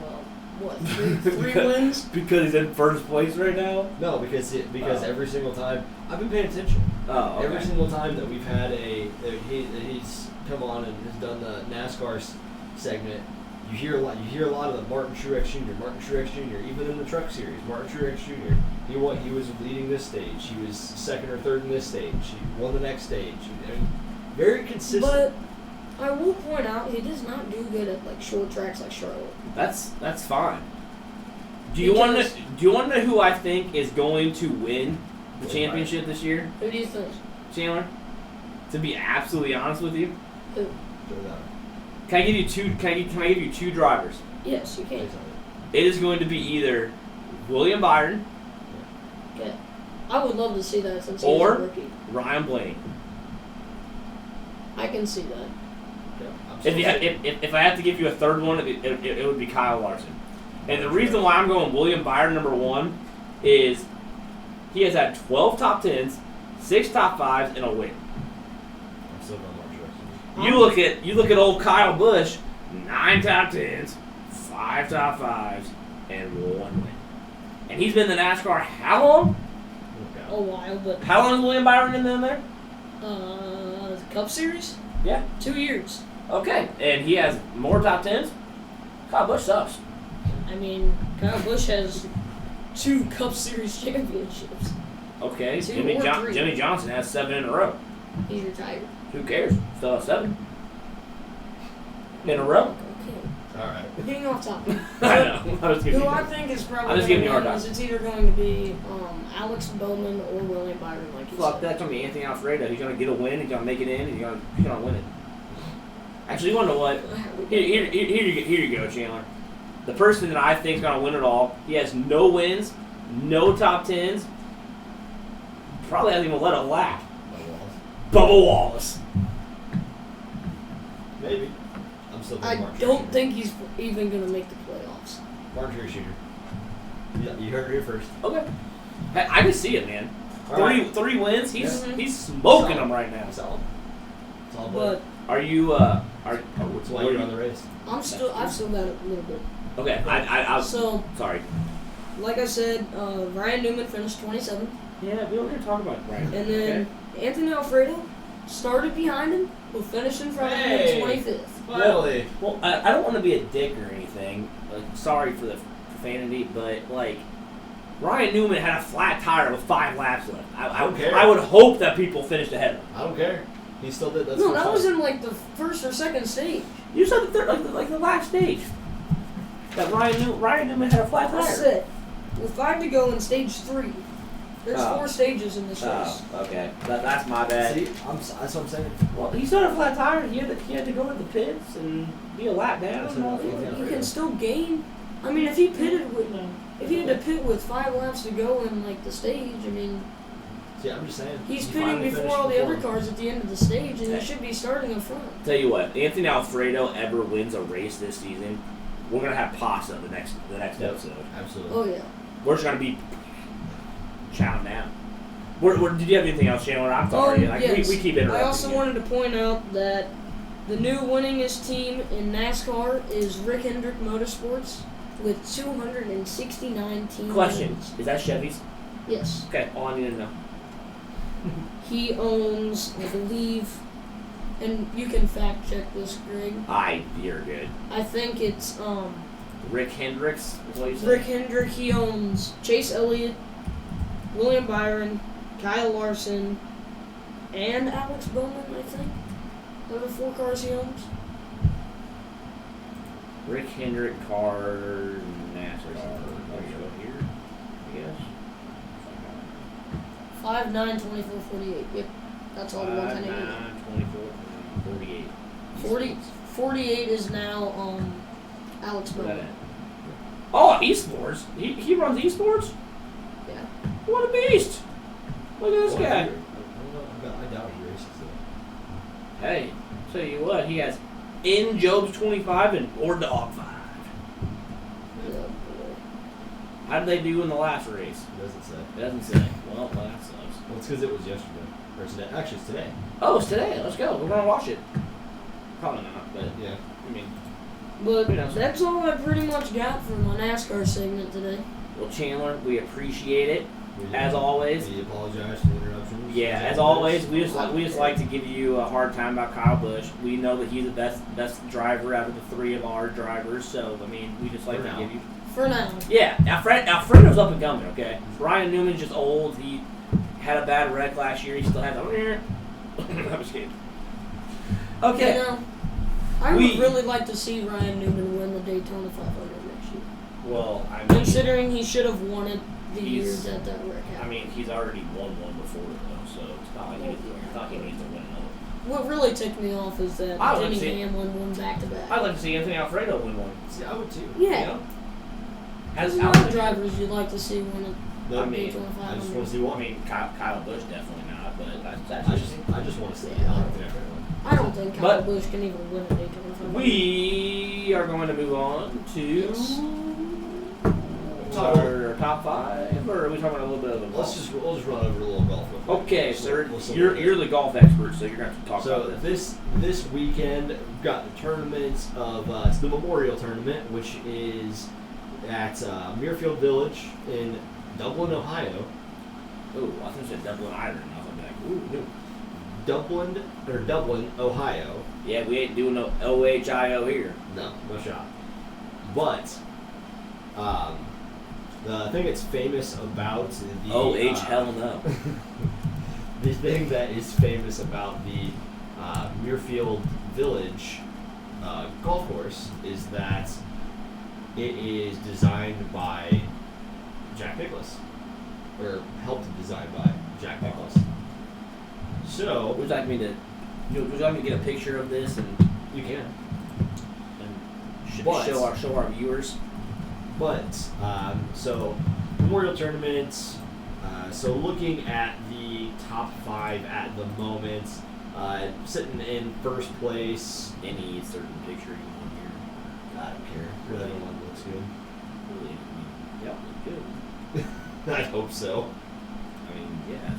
Well, what, three wins? Because he's in first place right now. No, because Oh. every single time I've been paying attention. Oh, okay. Every single time that we've had he's come on and has done the NASCAR segment, you hear a lot. You hear a lot of the Martin Truex Jr. Martin Truex Jr. Even in the Truck Series, Martin Truex Jr. He was leading this stage. He was second or third in this stage. He won the next stage. I mean, very consistent. But I will point out he does not do good at like short tracks like Charlotte. That's fine. Do you want to know who I think is going to win the championship this year, Who do you think? Chandler? To be absolutely honest with you, Who? can I give you two? Can I give you two drivers? Yes, you can. It is going to be either William Byron Okay. I would love to see that since he's Or- a rookie. Ryan Blaney. I can see that. If I had to give you a third one, it would be Kyle Larson. And the reason why I'm going William Byron number one is he has had 12 top 10s, 6 top 5s, and a win. I'm still going Martin Truex Jr. You look at old Kyle Busch, 9 top 10s, 5 top 5s, and 1 win. And he's been in the NASCAR how long? A while, but How long has William Byron been in there? the Cup Series? Yeah. 2 years. Okay. And he has more top 10s? Kyle Busch sucks. I mean, Kyle Busch has 2 Cup Series championships. Okay. 2 Jimmy or 3. Jimmy Johnson has 7 in a row. He's retired. Who cares? Still has 7 in a row. Okay. All right. We're getting off topic. I know. I was giving Who you I that. think is I'm probably just going giving you to a win hard is time. it's either going to be Alex Bowman or William Byron, like you Fuck, said. that's gonna be Anthony Alfredo. He's gonna get a win. He's gonna make it in. He's gonna win it. Actually, you wanna know what? Here you go, Chandler. The person that I think is gonna win it all. He has no wins, no top 10s. Probably hasn't even led a lap. Bubba Wallace. Maybe. I'm still I thinking Mark don't Shooter. think he's even going to make the playoffs. Mark Shooter. Yeah, you heard it here first. Okay. Hey, I can see it, man. All right. Three wins. He's Yeah. he's smoking Solid. them right now. Solid. It's all But Are you That's why you're on the race. I've still got it a little bit. Okay, I So, sorry. like I said, Ryan Newman finished 27th. Yeah, we don't need to talk about it right. And then Anthony Alfredo started behind him, will finish in front of him Hey. in 25th. Finally. Well, I don't want to be a dick or anything. Like, sorry for the profanity, but like Ryan Newman had a flat tire with 5 laps left. I don't care. I would hope that people finished ahead of him. I don't care. He still did. That's No, first that was time. in like the first or second stage. You said the third, like the last stage. That Ryan Newman had a flat tire. That's it. With 5 to go in stage 3. There's Oh. 4 stages in this race. Oh, okay. That's my bad. See, that's what I'm saying. Well, he still had a flat tire. He had to go to the pits and be a lap down. That's and all enough. that. You can still gain. I mean, if he pitted with, if he had to pit with 5 laps to go in like the stage, I mean, See, I'm just saying. he's he pitting finally before finished all the other before. cars at the end of the stage, and Yeah. he should be starting in front. Tell you what, Anthony Alfredo ever wins a race this season, we're gonna have pasta the next Yep. episode. Absolutely. Oh yeah. We're just gonna be chowing down. Did you have anything else, Chandler? I'm sorry. Yes. we keep interrupting. I also you. wanted to point out that the new winningest team in NASCAR is Rick Hendrick Motorsports with 269 team Question: wins. Is that Chevy's? Yes. Okay, all I need to know. He owns, I believe, and you can fact check this, Greg. You're good. I think it's Rick Hendricks is what you said. Rick Hendrick. He owns Chase Elliott, William Byron, Kyle Larson, and Alex Bowman, I think. Those are the 4 cars he owns. Rick Hendrick car NASCAR. There you go here, I guess. 5, 9, 24, 48. Yep. That's all the ones I 5, need to know. 9, 24, 48. 48 is now Alex Where's that Bowman. at? Oh, esports. He runs esports. Yeah. What a beast! Look at this Well, guy. I don't know. I doubt he races though. Hey, tell you what, he has in Job's 25 and or dog 5. Yeah, boy. How did they do in the last race? It doesn't say. It doesn't say. Well, that sucks. Well, it's because it was yesterday. Or today. Actually, it's today. Oh, it's today. Let's go. We're gonna watch it. Probably not, but Yeah. I mean, But Who knows? that's all I pretty much got for my NASCAR segment today. well, Chandler, we appreciate it We- as always. We apologize for the interruptions. Yeah, as always, we just like to give you a hard time about Kyle Busch. We know that he's the best driver out of the 3 of our drivers, so I mean, we just like For to now. give you. For now. Yeah, Alfredo's up and coming. Okay, Ryan Newman's just old. He had a bad wreck last year. He still has a. I'm just kidding. Okay. You know, I We- would really like to see Ryan Newman win the Daytona 500 next year. Well, I mean, Considering he should have won it the He's- years that wreck I happened. mean, he's already won one before though, so it's not like he needs to win another. What really ticked me off is that I would Denny see- Hamlin won back to back. I'd like to see Anthony Alfredo win one. See, I would too. Yeah. You know? There's Has a lot of Alfredo- drivers you'd like to see win it. No, I mean, Daytona I just 500. want to see I one. mean, Kyle Busch definitely not, but that's I just want to see Anthony Alfredo. I don't think Kyle But- Busch can even win a Daytona 500. We are going to move on to Yes. our top 5, or are we talking about a little bit of the golf? We'll just run over a little golf. real quick. Okay, We'll- sir, we'll sum you're it up. the golf expert, so you're going to have to talk So about this. this weekend we've got the tournament of it's the Memorial Tournament, which is at Muirfield Village in Dublin, Ohio. Ooh, I think you said Dublin, Ireland. I was like, ooh, no. Dublin, Ohio. Yeah, we ain't doing no OHIO here. No shot. But the thing that's famous about the hell no. the thing that is famous about the Muirfield Village golf course is that it is designed by Jack Nicklaus, or helped design by Jack Nicklaus. So Would you like me to get a picture of this and you can. show But- our viewers? But so Memorial Tournament. So looking at the top 5 at the moment, Sitting in first place. Any certain picture you want here? I don't care. Really, one looks good. Really? Yeah, good. I hope so. I mean, yeah,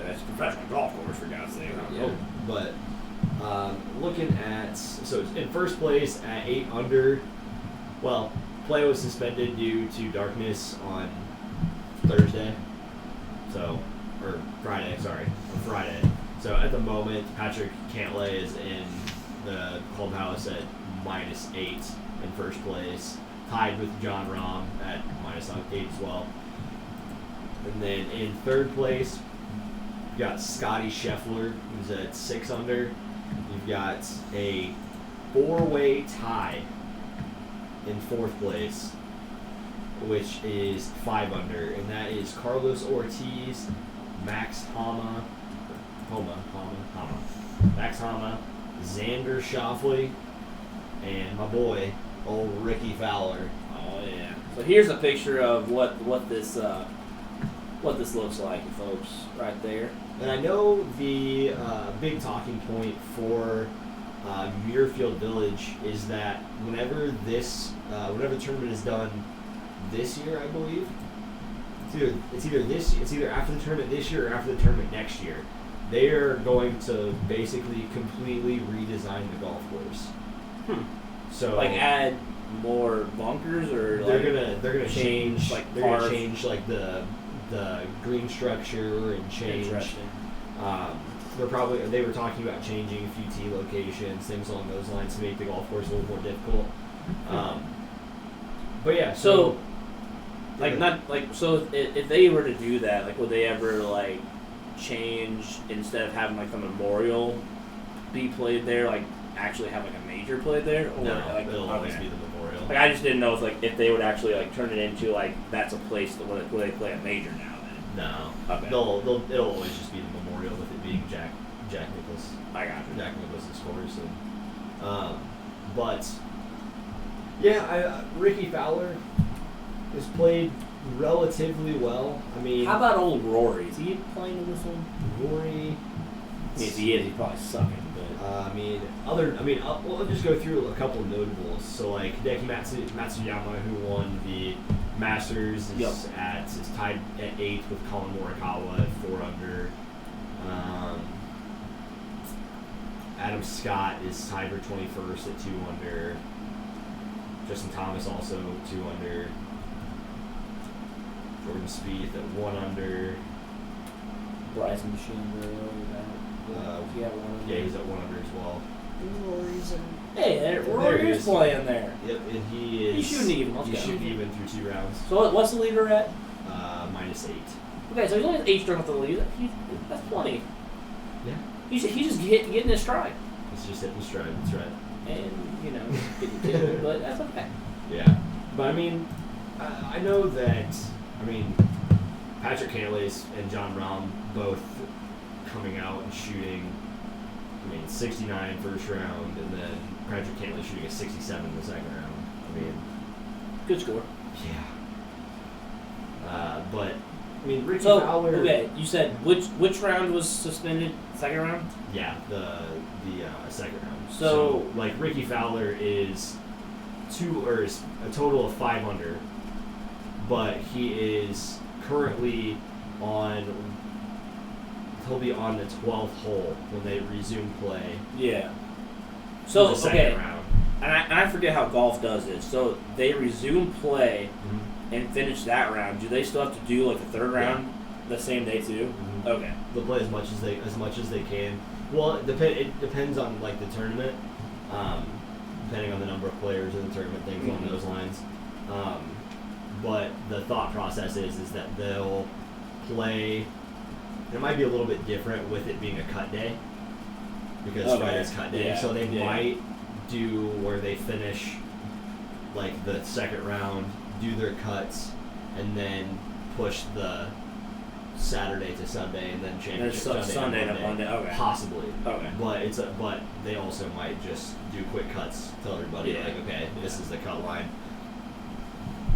it's a professional golf course, for God's sake. Yeah. But looking at, so it's in first place at 8 under. Well, play was suspended due to darkness on Thursday. So, or Friday, sorry, on Friday. So at the moment, Patrick Cantlay is in the clubhouse at -8 in first place, tied with John Rahm at -8 as well. And then in third place, you've got Scotty Scheffler, who's at 6 under. You've got a 4-way tie in fourth place, which is 5 under, and that is Carlos Ortiz, Max Homa, Max Homa, Xander Schauffele, and my boy, old Ricky Fowler. Oh yeah. So here's a picture of what this looks like, folks, right there. And I know the big talking point for Muirfield Village is that whenever the tournament is done this year, I believe, it's either after the tournament this year or after the tournament next year, they are going to basically completely redesign the golf course. So Like add more bunkers, or they're like gonna change like they're gonna park? change like the green structure and change. Interesting. They were talking about changing a few tee locations, things along those lines to make the golf course a little more difficult. But yeah, So if they were to do that, like, would they ever like change, instead of having like the Memorial be played there, like actually have like a major played there, or no, like it'll always okay. be the Memorial. Like I just didn't know if they would actually like turn it into like that's a place where they play a major now. No, Okay. it'll always just be the Memorial, with it being Jack Nicklaus. I got you. Jack Nicklaus's course, and but yeah, Ricky Fowler has played relatively well. I mean, How about old Rory? Is he playing in this one? Rory? If he is, he's probably sucking. But We'll just go through a couple of notables. So like Hideki Matsuyama, who won the Masters, is tied at 8 with Colin Morikawa at 4 under. Adam Scott is tied for 21st at 2 under. Justin Thomas also 2 under. Jordan Spieth at 1 under. Bryson DeChambeau, Yeah, he's at 1 under as well. Rory's in. Hey, Rory he is is. playing there. Yep, and he is. He's shooting even. He's Okay. shooting even through 2 rounds. So what's the leader at? -8. Okay, so he's only 8 strokes with the lead. That's plenty. Yeah. He's just getting his stride, He's just hitting stride. That's right. and getting killed, but that's okay. Yeah, but I mean, I know that. I mean, Patrick Cantlay and John Rahm both coming out and shooting. 69 first round, and then Patrick Cantlay shooting a 67 in the second round. I mean, Good score. yeah. But I mean, Ricky So Fowler. okay, you said which round was suspended? Second round. Yeah, the second round. So like Ricky Fowler is is a total of 5 under, but he is currently he'll be on the 12th hole when they resume play. Yeah. in So the second round. and I forget how golf does this. So they resume play and finish that round. Do they still have to do like the third round the same day too? Mhm. Okay. They'll play as much as they can. Well, it depends on like the tournament, depending on the number of players in the tournament, things along those lines. But the thought process is that they'll play. It might be a little bit different with it being a cut day, because Friday's cut day. Yeah, So they yeah. might do where they finish like the second round, do their cuts, and then push the Saturday to Sunday, and then change There's Sunday to Monday. Okay. Possibly. Okay. But they also might just do quick cuts. Tell everybody Yeah. like, okay, this is the cut line,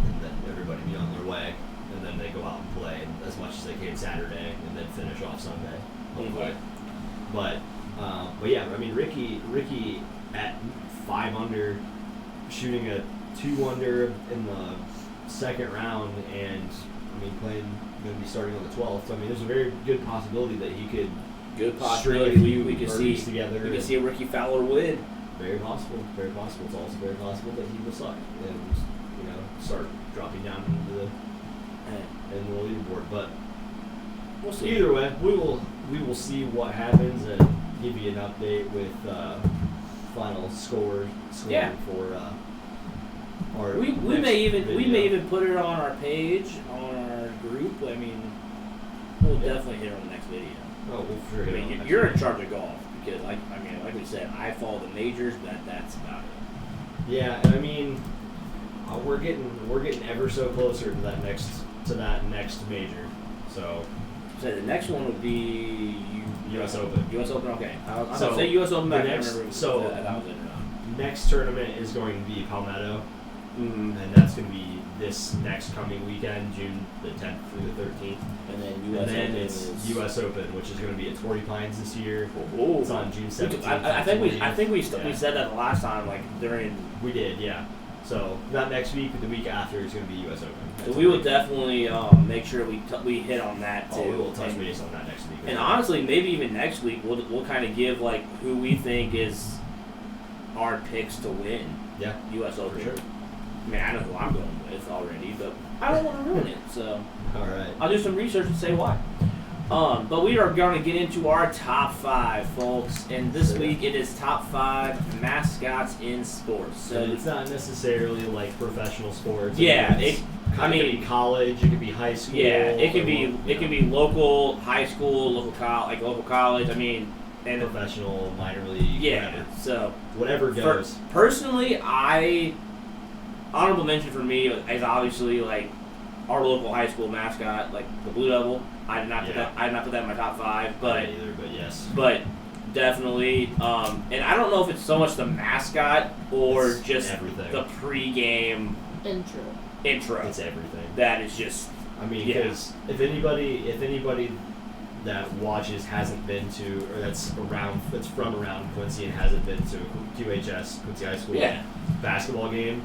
and then everybody be on their way, and then they go out and play as much as they can Saturday, and then finish off Sunday. Hopefully. Okay. But But yeah, I mean Ricky at 5 under, shooting a 2 under in the second round, and I mean going to be starting on the 12th. So I mean, there's a very good possibility that he could Good string a possibility. few We could see birdies together. We could see a Ricky Fowler win. Very possible. Very possible. It's also very possible that he will suck and start dropping down into the leaderboard. But We'll see. either way, we will see what happens and give you an update with final score Yeah. for our. We next may even video. put it on our page, on our group. I mean, we'll definitely hit it on the next video. Oh, we'll for sure. I hit on mean, next you're in video. charge of golf because, like we said, I follow the majors, but that's about it. Yeah, and I mean, we're getting ever so closer to that next major. So So the next one would be U.S. Open. U.S. Open, okay. I was So, gonna say U.S. Open, the but I next- can't remember so- if that was it or not. Next tournament is going to be Palmetto, Mm-hmm. and that's going to be this next coming weekend, June the 10th through the 13th. And then And U.S. then Open it's is U.S. Open, which is going to be at Torrey Pines this year. Oh, It's on June 17th. I think we we said that the last time, like during. We did, yeah. So not next week, but the week after is going to be U.S. Open. So we will definitely make sure we hit on that too. Oh, we will touch And- base on that next week. And honestly, maybe even next week we'll kind of give like who we think is our picks to win Yeah, U.S. Open. for sure. I mean, I know who I'm going with already, but I don't want to ruin it, so All right. I'll do some research and say why. But we are going to get into our top 5, folks, and this Yeah. week it is top 5 mascots in sports. So And it's not necessarily like professional sports. Yeah, It's I could mean- be college. It could be high school. yeah, it could or, be you know, local high school, local college. I mean, and professional, minor league. yeah. So whatever goes. personally, honorable mention for me is obviously like our local high school mascot, like the Blue Devil. I did not put Yeah. that in my top 5, I but don't either, but yes. but definitely. And I don't know if it's so much the mascot or It's just everything. the pregame intro. It's everything. That is just I mean, Yeah. because if anybody that watches hasn't been to, or that's from around Quincy and hasn't been to a QHS, Quincy High School yeah, basketball game,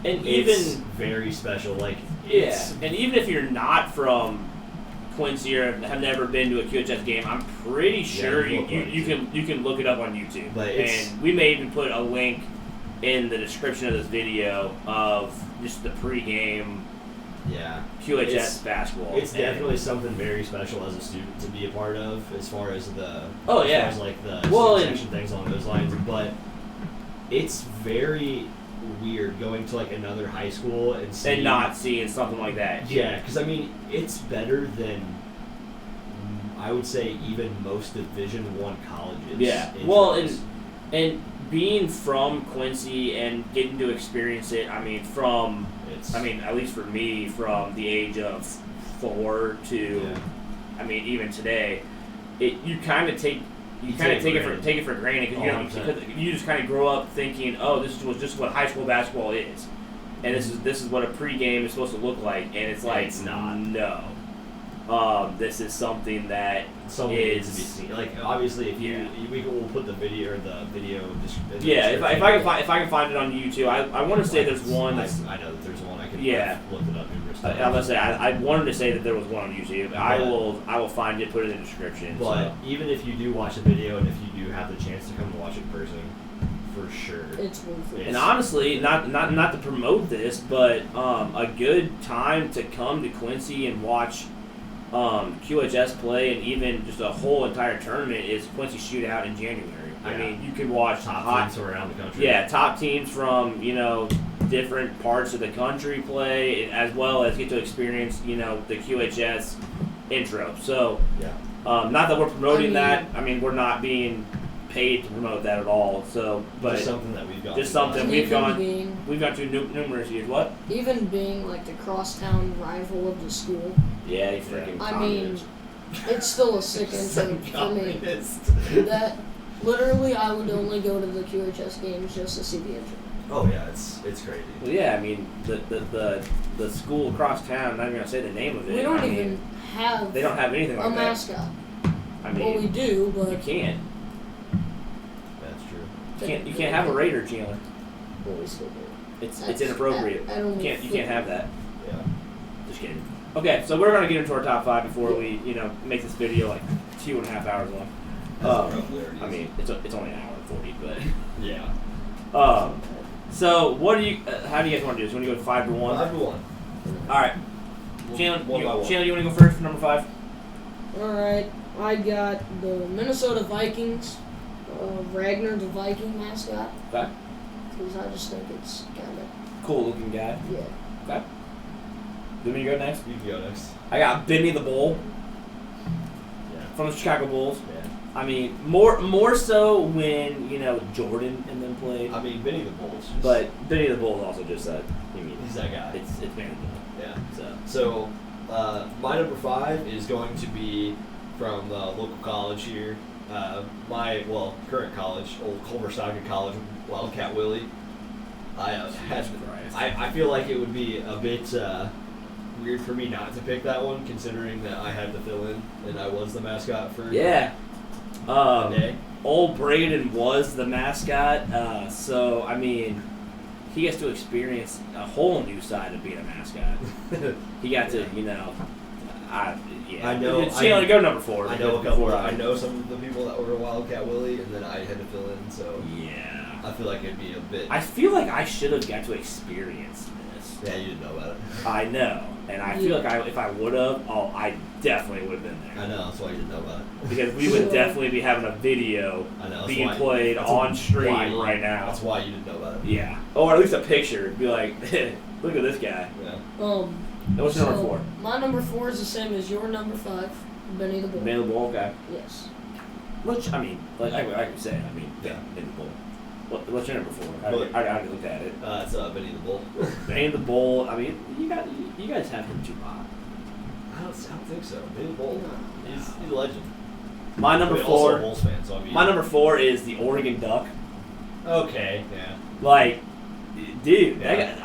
and it's even very special. Like, yeah, it's, and even if you're not from Quincy or have never been to a QHS game, I'm pretty sure you you can look it up on YouTube. But it's- And we may even put a link in the description of this video of just the pregame yeah. QHS basketball. It's And- definitely something very special as a student to be a part of, as far as the Oh, as yeah. far as like the Well, student and- section things along those lines. But it's very weird going to like another high school and seeing and not seeing something like that. Yeah, because I mean, it's better than I would say even most Division I colleges. Yeah. in Well, terms- and being from Quincy and getting to experience it, I mean, at least for me, from the age of 4 to, yeah. I mean, even today, you kind of take You it take for granted because 100%. you just kind of grow up thinking, oh, this was just what high school basketball is, and this is what a pregame is supposed to look like, and it's like It's not. No, this is something that Something needs to be is seen. Like obviously, if Yeah. we'll put the video in the yeah. If description. I can find it on YouTube, I want to say there's one. I know that there's one. I can. Yeah. I've looked it up numerous I times. was gonna say I wanted to say that there was one on YouTube. I But- will find it, put it in the description. But so. even if you do watch the video, and if you do have the chance to come and watch it in person, for sure. It's worth it. And honestly, not to promote this, but a good time to come to Quincy and watch QHS play, and even just a whole entire tournament, is Quincy Shootout in January. I Yeah. mean, you can watch Top teams from around the country. yeah, top teams from different parts of the country play, as well as get to experience the QHS intro. So, Yeah. not that we're promoting I mean- that. I mean, we're not being paid to promote that at all. So, but Just something that we've got. just something And we've even gone. being We've gone to numerous years. What? even being like the crosstown rival of the school, Yeah, you freaking. I mean, it's still a sick intro for me. That literally I would only go to the QHS games just to see the intro. Oh yeah, it's crazy. Well, yeah, I mean the school across town. I'm not even gonna say the name of it. We don't I mean, even have They don't have anything like a that. mascot. I Well, we mean, do, you but can't. You can't have a Raider, Chandler. Well, we still do. It's inappropriate. I don't You can't have that. Yeah. Just kidding. Okay, so we're gonna get into our top 5 before we make this video like 2.5 hours long. I mean, it's only an hour and 40, but Yeah. so what do you? How do you guys want to do this? You want to go 5 to 1? 5 to 1. All right, One by one. Chandler, you want to go first for number 5? Alright, I got the Minnesota Vikings, Ragnar the Viking mascot. Okay. Because I just think it's kind of, Cool looking guy. yeah. Okay. Do me to go next? You can go next. I got Benny the Bull Yeah. from the Chicago Bulls. Yeah. I mean, more so when Jordan and them played. I mean, Benny the Bull's just, But Benny the Bull is also just that. he's that guy. It's Benny the Bull. Yeah. So So, my number 5 is going to be from the local college here. My current college, old Culver Stockton College, Wildcat Willie. I feel like it would be a bit weird for me not to pick that one, considering that I had to fill in and I was the mascot for yeah. a day. Old Braden was the mascot, so I mean, he gets to experience a whole new side of being a mascot. He got to, I know. Chandler, go number 4. I know a couple. I know some of the people that were Wildcat Willie, and then I had to fill in. So Yeah. I feel like it'd be a bit. I feel like I should have got to experience this. Yeah, you didn't know about it. I know, and I feel like if I would have, I definitely would have been there. I know. That's why you didn't know about it. Because we would definitely be having a video I know. That's being why, played that's on stream why you- right now. That's why you didn't know about it. Yeah. Or at least a picture. Be like, look at this guy. Yeah. What's so number 4? My number 4 is the same as your number 5, Benny the Bull. Benny the Bull, okay. Yes. Which, I mean, like I could say, Yeah. Benny the Bull. What's your number 4? But- I already looked at it. It's Benny the Bull. Benny the Bull, I mean, you guys have him too hot. I don't think so. Benny the Bull. No. He's a legend. My number I mean, also a 4. Bulls fan, so I mean. My number 4 is the Oregon Duck. Okay. Yeah. Like, dude, Yeah.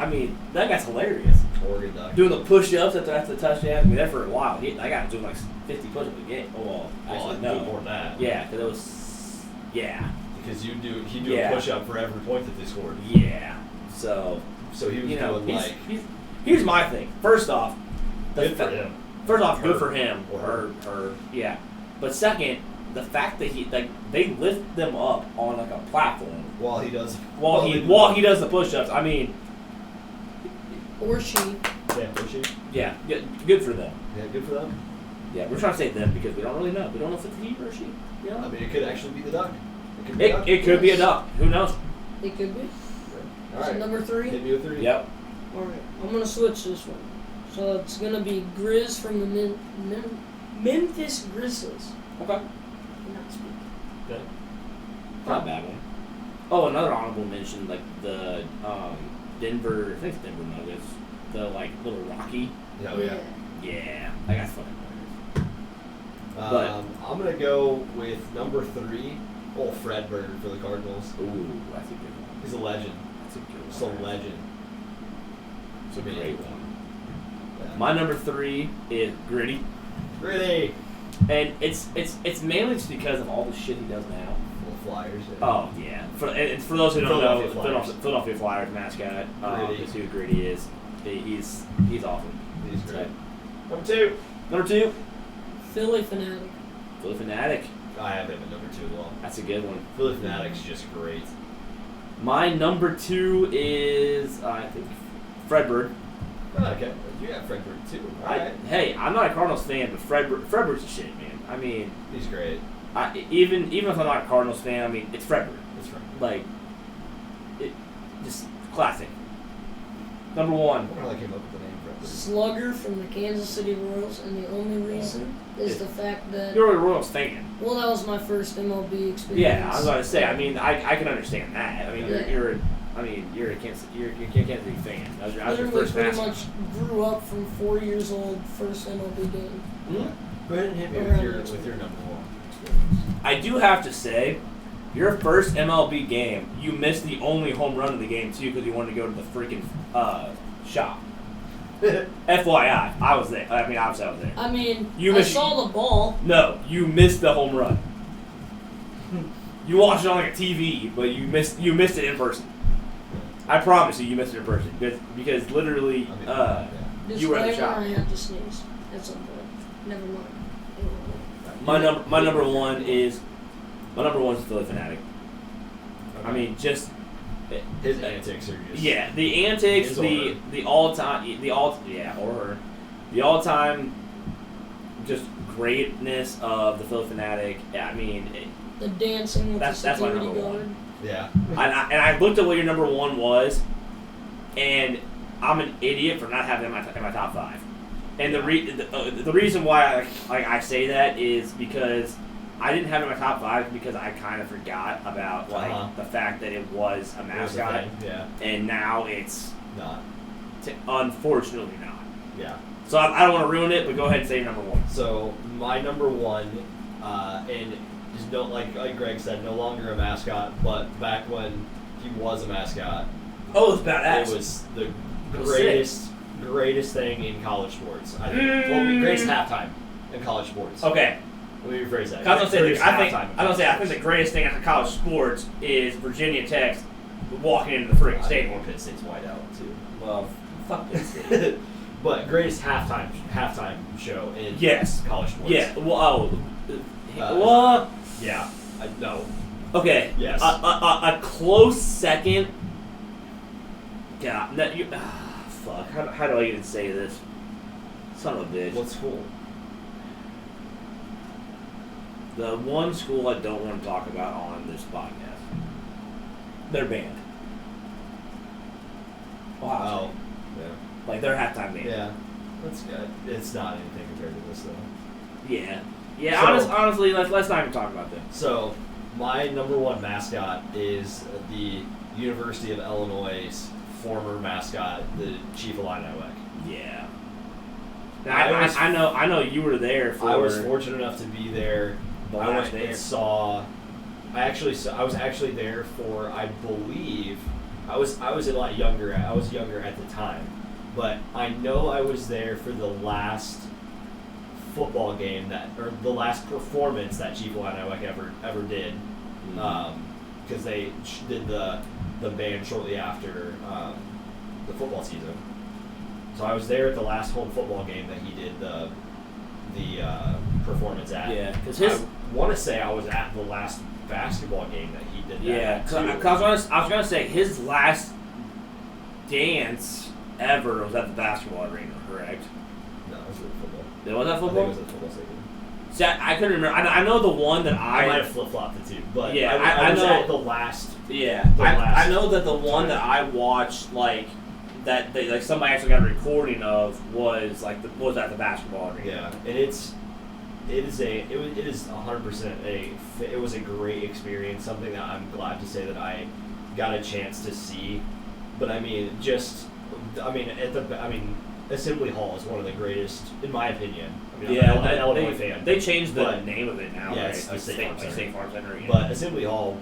that guy's hilarious. Oregon Duck. Doing the push-ups after the touchdown. I mean, there for a while. That guy was doing like 50 push-ups a game. Oh, well, actually, no no. more than that. Yeah, because it was, yeah, Because he'd do Yeah. a push up for every point that they scored. yeah. So, So he was doing like. here's my thing. First off, Good for him. First off, good Her. for him. Or Her, yeah. But second, the fact that they lift them up on like a platform While he does. while he does the push-ups. I mean, Or she. Yeah, pushing. yeah, good for them. Yeah, good for them. Yeah, we're trying to say them because we don't really know. We don't know if it's a he or a she. You know? I mean, it could actually be the duck. It could be a duck. It could be a duck. Who knows? It could be. All So right. number 3. Hit me with 3. Yep. Alright, I'm gonna switch this one. So it's gonna be Grizz from the Memphis Grizzlies. Okay. Not speak. Okay. Not a bad one. Oh, another honorable mention, like the Denver, I think it's Denver Nuggets, the like little Rocky. Oh yeah. Yeah, I got fucking players. But- I'm gonna go with number 3. Old Fred Bird for the Cardinals. Ooh, that's a good one. He's a legend. That's a good one. Just a legend. It's a great one. Yeah. My number 3 is Gritty, Really? and it's mainly just because of all the shit he does now. Little Flyers. Yeah. Oh yeah. For those who don't know, Philadelphia Flyers. Philadelphia Flyers mascot Gritty. is who Gritty is. He's awesome. He's great. So, Number 2. number 2, Philly Fanatic. Philly Fanatic. I have him at number 2 as well. That's a good one. Philly Fanatic's just great. My number 2 is I think Fredbird. Oh, okay. You got Fred Bird too. Alright. Hey, I'm not a Cardinals fan, but Fredbird's a shit, man. I mean, He's great. even if I'm not a Cardinals fan, I mean it's Fredbird. That's right. Like, it just classic. Number I 1. wonder how they came up with the name Fred Bird. Slugger from the Kansas City Royals, and the only reason is the fact that, You're a Royals fan. well, that was my first MLB experience. Yeah, I was going to say. I mean, I can understand that. I mean, Yeah. you're a Kansas City fan. That was your Literally first pretty mascot. much grew up from 4 years old, first MLB game. Hmm? Go ahead and hit me Around with your number 1 experience. I do have to say, your first MLB game, you missed the only home run of the game too because you wanted to go to the freaking shop. FYI, I was there. I mean, obviously I was there. I mean, You I missed- saw the ball. No, you missed the home run. You watched it on like a TV, but you missed it in person. I promise you missed it in person because literally you were at the shop. I had to sneeze at some point. Never mind. My number one is Philly Fanatic. I mean, just his antics are just the antics, the all time just greatness of the Philly Fanatic. I mean, the dancing with that's the my security number guard. one. Yeah. And I looked at what your number one was, and I'm an idiot for not having it in my top 5. And the reason why I say that is because I didn't have it in my top 5 because I kind of forgot about the fact that it was a mascot. And now it's not. Unfortunately not. Yeah. So I don't want to ruin it, but go ahead and say your number one. So my number one, and just like Greg said, no longer a mascot, but back when he was a mascot, it was badass. It was the greatest thing in college sports. I think. Well, greatest halftime in college sports. Okay. Let me rephrase that. I think the greatest thing in college sports is Virginia Tech walking into the freaking stadium. Penn State's wide out too. Well, fuck Penn State. But greatest halftime show in college sports. Yeah. Well. Yeah. No. Okay. Yes. A close second. God. Fuck. How do I even say this? Son of a bitch. What school? The one school I don't want to talk about on this podcast. Their band. Wow. Yeah. Like their halftime band. Yeah. That's good. It's not anything compared to this though. Yeah. Yeah. So, honestly, let's not even talk about them. So, my number one mascot is the University of Illinois' former mascot, the Chief Illiniwek. Yeah. I know you were there for. I was fortunate enough to be there. I was actually there for, I believe, I was a lot younger. I was younger at the time, but I know I was there for the last football game or the last performance that Chief Illiniwek ever did, because they did the band shortly after the football season. So I was there at the last home football game that he did the performance at. Yeah, because I want to say I was at the last basketball game that he did that. Yeah, because I was gonna say his last dance ever was at the basketball arena, correct? No, it was at football. It was at football. I think it was at football stadium. See, I couldn't remember. I know the one that I might have flip flopped the two, but yeah, I was know at the last. Yeah, I know that the one that I watched that somebody actually got a recording of was at the basketball arena. Yeah, and it is 100% it was a great experience, something that I'm glad to say that I got a chance to see. But Assembly Hall is one of the greatest, in my opinion. I'm an Illinois fan. They changed the name of it now, yeah, right? It's the State Farm Center. Yeah. But Assembly Hall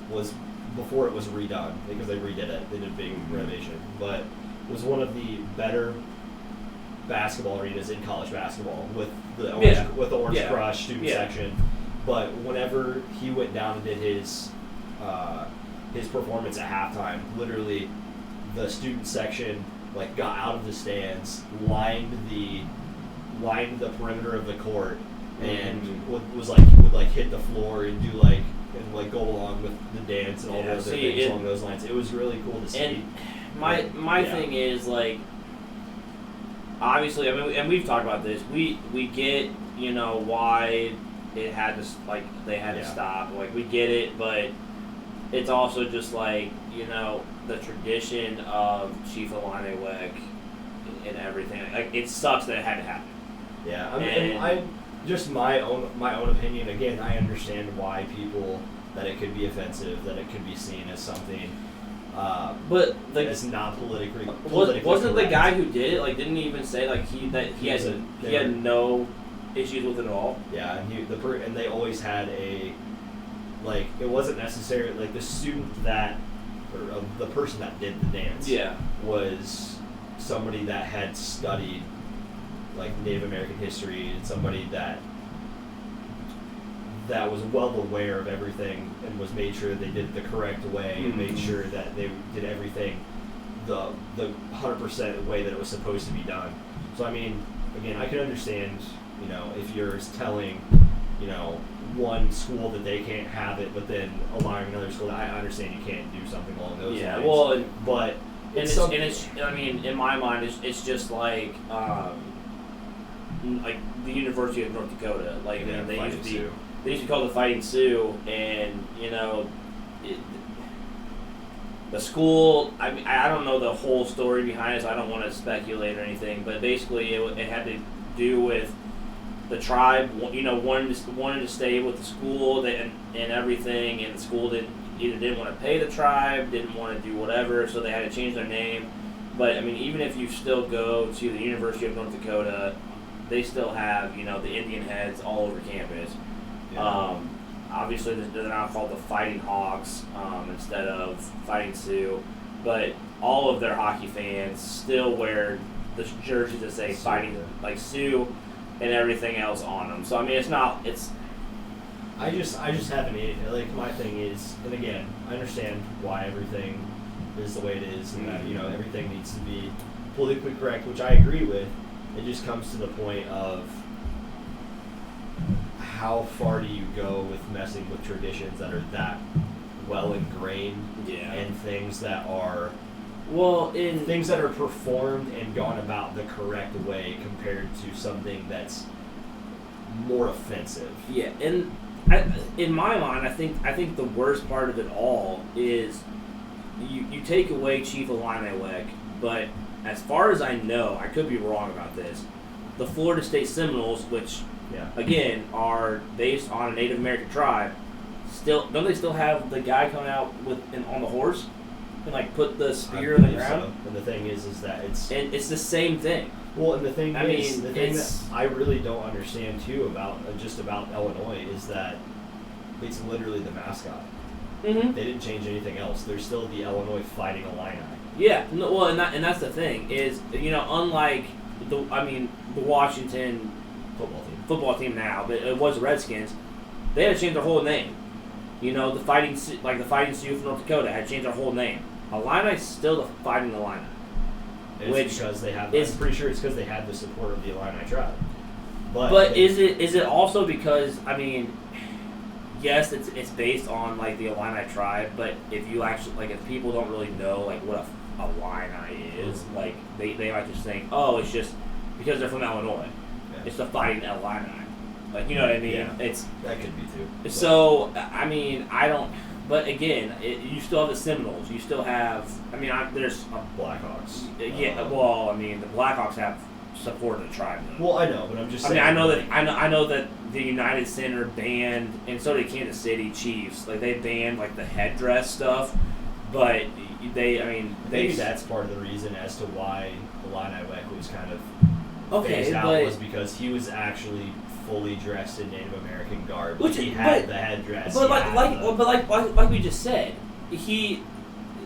was, before it was redone, because they redid it, they did a big renovation, but it was one of the better basketball arenas in college basketball with the Orange Crush student section. But whenever he went down and did his performance at halftime, literally the student section got out of the stands, lined the perimeter of the court, and would hit the floor and do go along with the dance and all those other things along those lines. It was really cool to see. And my thing is obviously, and we've talked about this. We get why it had to they had to stop. We get it, but it's also just the tradition of Chief Illiniwek and everything. It sucks that it had to happen. Yeah, I just my own opinion. Again, I understand why that it could be offensive, that it could be seen as something. But it's not politically wasn't the correct. guy who did it didn't even say he had no issues with it at all? Yeah, and they always had it wasn't necessarily the student that or the person that did the dance was somebody that had studied Native American history, and somebody that that was well aware of everything and was made sure they did it the correct way and made sure that they did everything the 100% way that it was supposed to be done. So I mean, again, I can understand, if you're telling, one school that they can't have it, but then allowing another school, I understand you can't do something along those lines. Yeah, well, but it's I mean, in my mind, it's just like the University of North Dakota. Like, Yeah, they Fighting used to Sioux. they used to call it the Fighting Sioux, and the school. I mean, I don't know the whole story behind it, so I don't want to speculate or anything. But basically, it had to do with the tribe, wanted to stay with the school and everything, and the school didn't want to pay the tribe, didn't want to do whatever, so they had to change their name. But I mean, even if you still go to the University of North Dakota, they still have the Indian heads all over campus. Yeah. Obviously, they're now called the Fighting Hawks instead of Fighting Sioux, but all of their hockey fans still wear the jerseys that say Sioux, Fighting yeah. Sioux and everything else on them. So I mean, it's not. I just haven't, my thing is, and again, I understand why everything is the way it is, and that, everything needs to be politically correct, which I agree with. It just comes to the point of how far do you go with messing with traditions that are that well ingrained, Yeah. and things that are things that are performed and gone about the correct way compared to something that's more offensive. Yeah, and in my mind, I think the worst part of it all is you take away Chief Illiniwek, but as far as I know, I could be wrong about this, the Florida State Seminoles, which Yeah. again are based on a Native American tribe, don't they still have the guy coming out on the horse and put the spear in the ground? So. And the thing is that It's the same thing. well, and the thing I is, mean, the thing that it's- I really don't understand too about Illinois is that it's literally the mascot. Mm-hmm. They didn't change anything else. They're still the Illinois Fighting Illini. Yeah, no, well, and that's the thing is, unlike the Washington football team now, but it was the Redskins, they had to change their whole name. The Fighting Sioux from North Dakota had to change their whole name. Illini's still the Fighting Illini. And Which it's because they have. is- I'm pretty sure it's because they had the support of the Illini tribe. But is it also because, I mean, yes, it's based on the Illini tribe, but if you actually if people don't really know what a Illini is, they might just think, oh, it's just because they're from Illinois. Yeah. It's the Fighting Illini. You know what I mean? Yeah. It's that could be too. But- so. I mean, I don't. But again, you still have the Seminoles. You still have. I mean, there's a Blackhawks. yeah. Well, I mean, the Blackhawks have supported the tribe. Though. Well, I know, but I'm just saying. I know that the United Center banned, and so did Kansas City Chiefs. They banned the headdress stuff, but Maybe that's part of the reason as to why Illiniwek was kind of okay, phased out, but was because he was actually fully dressed in Native American garb. Which- he had but- the headdress. but he had the- like we just said, he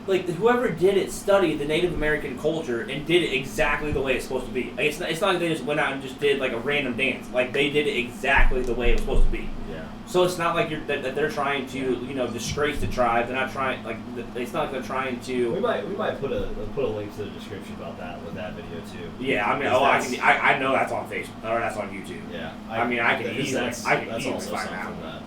whoever did it studied the Native American culture and did it exactly the way it's supposed to be. It's not like they just went out and just did a random dance. They did it exactly the way it was supposed to be. Yeah. So it's not like that they're trying to disgrace the tribe. They're not trying it's not like they're trying to. We might put a link to the description about that with that video too. Yeah, I mean, Because I know that's on Facebook or that's on YouTube. Yeah. I mean, I can because easily- that's I can also easily find something out. that.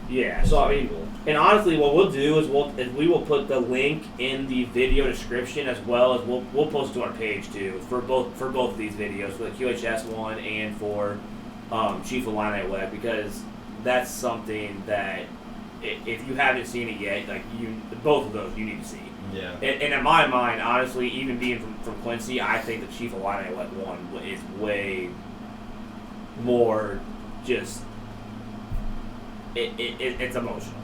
Yeah. is So I really mean, cool. and honestly, what we'll do is we will put the link in the video description as well as we'll post it to our page too for both of these videos, for the QHS one and for Chief Illiniwek, because that's something that if you haven't seen it yet, both of those you need to see. Yeah. And in my mind, honestly, even being from Quincy, I think the Chief Illiniwek one is way more just. It's emotional,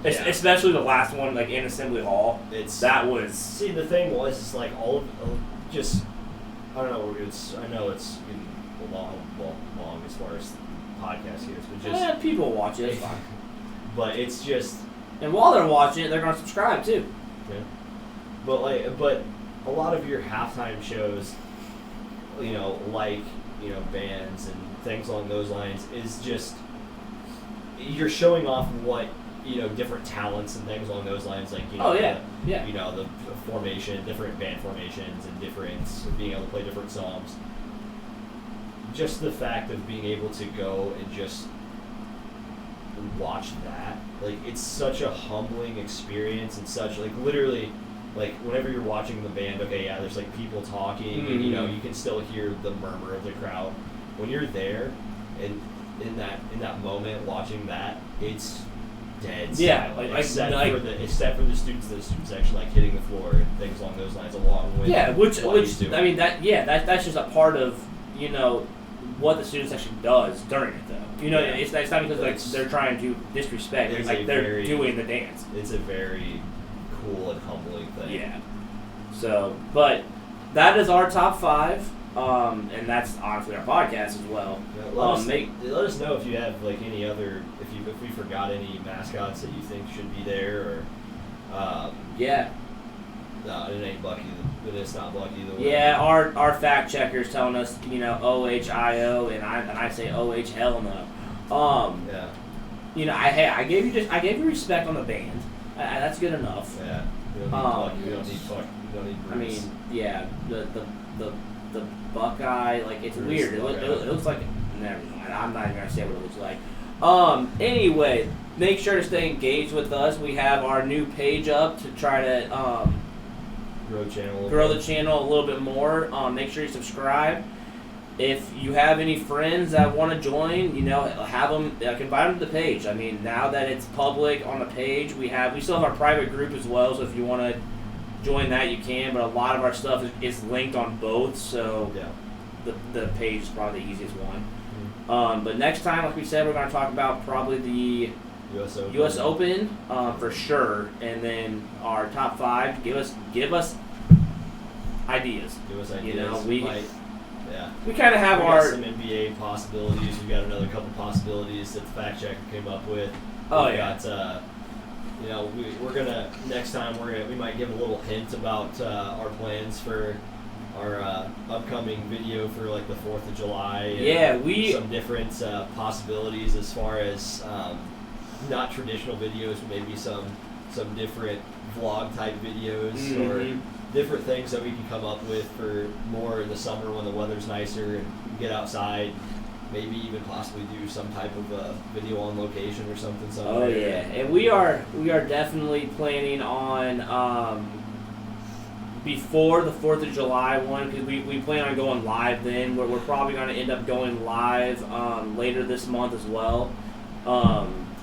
especially the last one, in Assembly Hall. That was See, the thing was, it's all of just, I don't know, I know it's been long as far as podcast goes, but just, people watch it. It's fine. but it's just, And while they're watching it, they're gonna subscribe too. yeah. But a lot of your halftime shows, bands and things along those lines is just, you're showing off what different talents and things along those lines, like Oh, yeah. Yeah. the formation, different band formations, and being able to play different songs. Just the fact of being able to go and just watch that, like, it's such a humbling experience, and such, like, literally, like, whenever you're watching the band, okay, yeah, there's like people talking, and you can still hear the murmur of the crowd. When you're there, and in that moment watching that, it's dead silent, except for the students in the student section, like hitting the floor and things along those lines, along with which what he's doing. I mean that's just a part of what the student section does during it, though. It's not because like they're trying to disrespect. It's like they're doing the dance. It's a very cool and humbling thing. Yeah. So, but that is our top 5, and that's honestly our podcast as well. Yeah, let us know if you have like any other, if we forgot any mascots that you think should be there, or yeah. No, it ain't Bucky. It's not Bucky. Yeah, our fact checkers telling us OHIO, and I say OH hell no. Yeah. I gave you respect on the band. That's good enough. Yeah. We don't need Bucky. We don't need Bucky. We don't need Bruce. I mean, yeah, the Buckeye, like, it's Bruce weird. It looks like, never mind. I'm not even gonna say what it looks like. Anyway, make sure to stay engaged with us. We have our new page up to try to grow the channel a little bit more. Make sure you subscribe. If you have any friends that want to join, have them, invite them to the page. I mean, now that it's public on the page, we still have our private group as well. So if you want to join that, you can. But a lot of our stuff is linked on both, so yeah. the page is probably the easiest one. Mm-hmm. But next time, like we said, we're going to talk about probably the U.S. Open for sure, and then our top 5. Give us ideas. Give us ideas. We kind of have we our got some NBA possibilities. We got another couple possibilities that the fact checker came up with. We're gonna next time we might give a little hint about our plans for our upcoming video for like the 4th of July. And some different possibilities as far as not traditional videos, but maybe some different vlog type videos or different things that we can come up with for more in the summer when the weather's nicer and we get outside. Maybe even possibly do some type of video on location or something. Oh yeah, and we are definitely planning on before the 4th of July one, because we plan on going live then. We're probably going to end up going live later this month as well.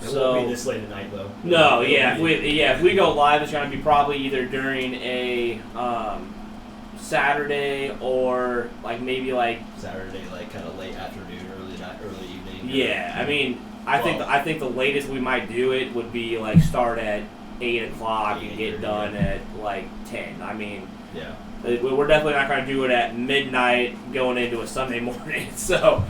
It won't be this late at night though. No, if we go live, it's going to be probably either during a Saturday or like maybe like Saturday, like kind of late afternoon, early evening. Yeah, I mean, I think the latest we might do it would be like start at 8 o'clock and get done at like 10. I mean, yeah, we're definitely not going to do it at midnight going into a Sunday morning. So.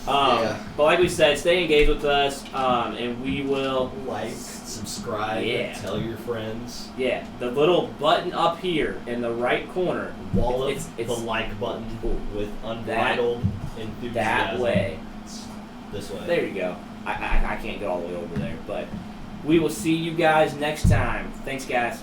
But like we said, stay engaged with us, and we will like, subscribe, tell your friends. Yeah, the little button up here in the right corner. Wallop the like button with unbridled enthusiasm. That way. This way. There you go. I can't get all the way over there, but we will see you guys next time. Thanks, guys.